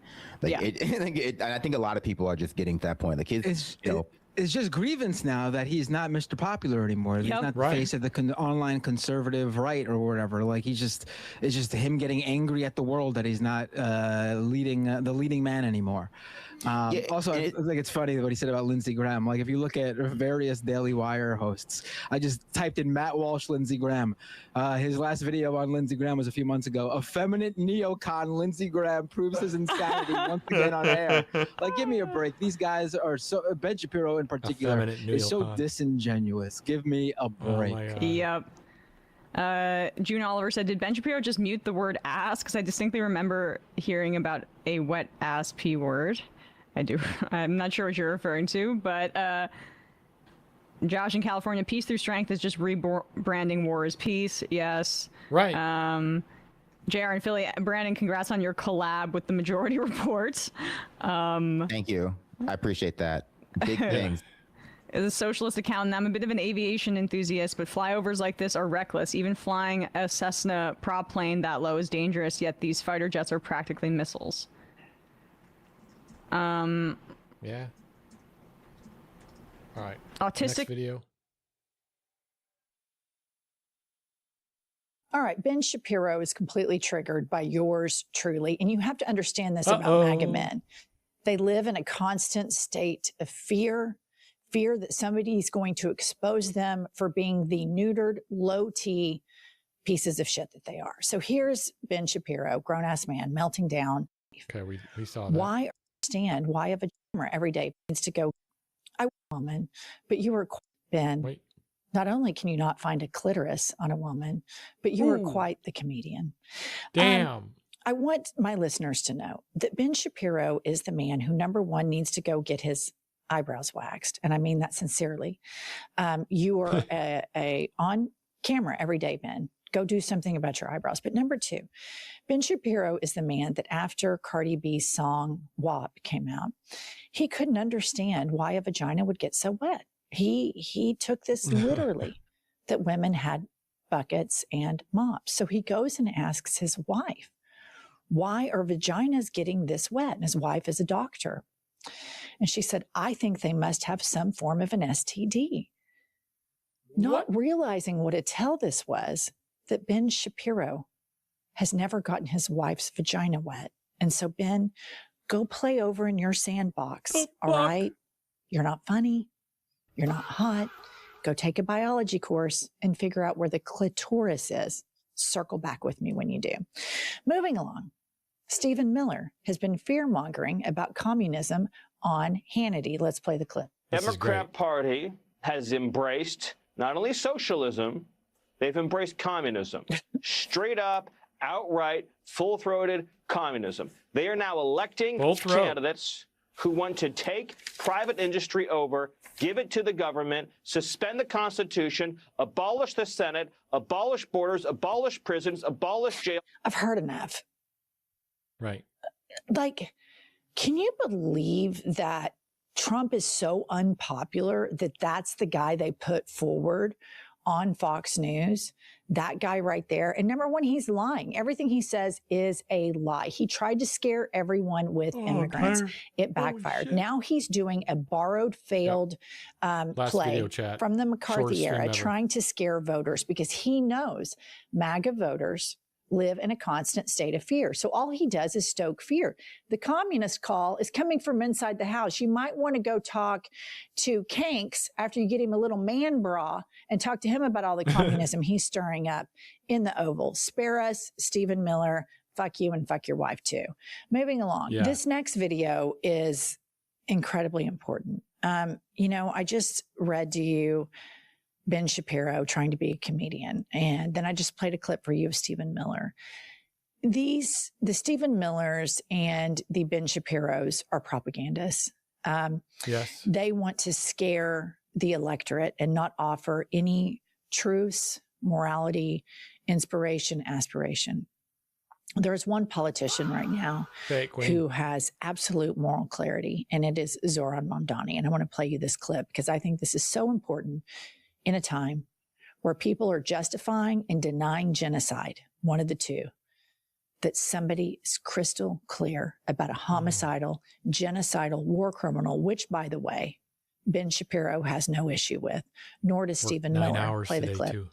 Like and I think a lot of people are just getting to that point. Like it's just grievance now that he's not Mr. Popular anymore. He's not the face of the online conservative right or whatever. Like it's just him getting angry at the world that he's not leading the leading man anymore. Also, I think it's funny what he said about Lindsey Graham. Like if you look at various Daily Wire hosts, I just typed in Matt Walsh, Lindsey Graham. His last video on Lindsey Graham was a few months ago. Effeminate neocon Lindsey Graham proves his insanity once again on air. Like, give me a break. These guys are so. Ben Shapiro in particular is so disingenuous. Give me a break. Yep. June Oliver said, did Ben Shapiro just mute the word ass? Because I distinctly remember hearing about a wet ass P word. I do. I'm not sure what you're referring to, but Josh in California, peace through strength is just rebranding war as peace. Yes. Right. JR in Philly, Brandon, congrats on your collab with the Majority Report. Thank you. I appreciate that. Big things. As a socialist accountant, I'm a bit of an aviation enthusiast, but flyovers like this are reckless. Even flying a Cessna prop plane that low is dangerous, yet these fighter jets are practically missiles. Yeah. All right. Autistic Next video. All right, Ben Shapiro is completely triggered by yours truly, and you have to understand this about MAGA men. They live in a constant state of fear that somebody's going to expose them for being the neutered, low-T pieces of shit that they are. So here's Ben Shapiro, grown-ass man, melting down. Okay, we saw that. Why a vagina every day needs to go, I was a woman, but you were, Ben. Wait. Not only can you not find a clitoris on a woman, but you are quite the comedian. Damn. I want my listeners to know that Ben Shapiro is the man who, number one, needs to go get his eyebrows waxed. And I mean that sincerely. You are on camera every day, Ben. Go do something about your eyebrows. But number two, Ben Shapiro is the man that after Cardi B's song WAP came out, he couldn't understand why a vagina would get so wet. He took this literally, that women had buckets and mops. So he goes and asks his wife, why are vaginas getting this wet? And his wife is a doctor. And she said, I think they must have some form of an STD. Not realizing what a tell this was, that Ben Shapiro has never gotten his wife's vagina wet. And so, Ben, go play over in your sandbox, all right? You're not funny. You're not hot. Go take a biology course and figure out where the clitoris is. Circle back with me when you do. Moving along, Stephen Miller has been fear-mongering about communism on Hannity. Let's play the clip. Democrat Party has embraced not only socialism, they've embraced communism. Straight up, outright, full-throated communism. They are now electing candidates who want to take private industry over, give it to the government, suspend the Constitution, abolish the Senate, abolish borders, abolish prisons, abolish jail. I've heard enough. Right. Like, can you believe that Trump is so unpopular that that's the guy they put forward on Fox News? That guy right there. And number one, he's lying. Everything he says is a lie. He tried to scare everyone with immigrants. It backfired. Now he's doing a borrowed, failed play from the McCarthy era, trying to scare voters because he knows MAGA voters live in a constant state of fear. So all he does is stoke fear. The communist call is coming from inside the house. You might want to go talk to Kanks after you get him a little man bra and talk to him about all the communism he's stirring up in the Oval. Spare us, Stephen Miller. Fuck you and fuck your wife too. Moving along. Yeah. This next video is incredibly important. I just read to you Ben Shapiro trying to be a comedian. And then I just played a clip for you of Stephen Miller. The Stephen Millers and the Ben Shapiros are propagandists. Yes. They want to scare the electorate and not offer any truths, morality, inspiration, aspiration. There's one politician right now who has absolute moral clarity, and it is Zoran Mamdani. And I want to play you this clip because I think this is so important in a time where people are justifying and denying genocide, one of the two, that somebody is crystal clear about a homicidal, genocidal war criminal, which, by the way, Ben Shapiro has no issue with, nor does Stephen Miller. Play the clip. Too.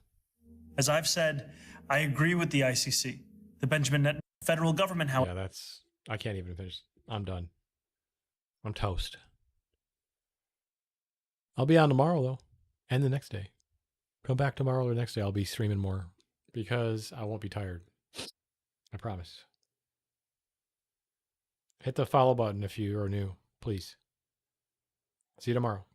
As I've said, I agree with the ICC. The Benjamin Netanyahu federal government, Yeah, I can't even finish. I'm done. I'm toast. I'll be on tomorrow, though. And the next day. Come back tomorrow or the next day. I'll be streaming more because I won't be tired. I promise. Hit the follow button if you are new, please. See you tomorrow.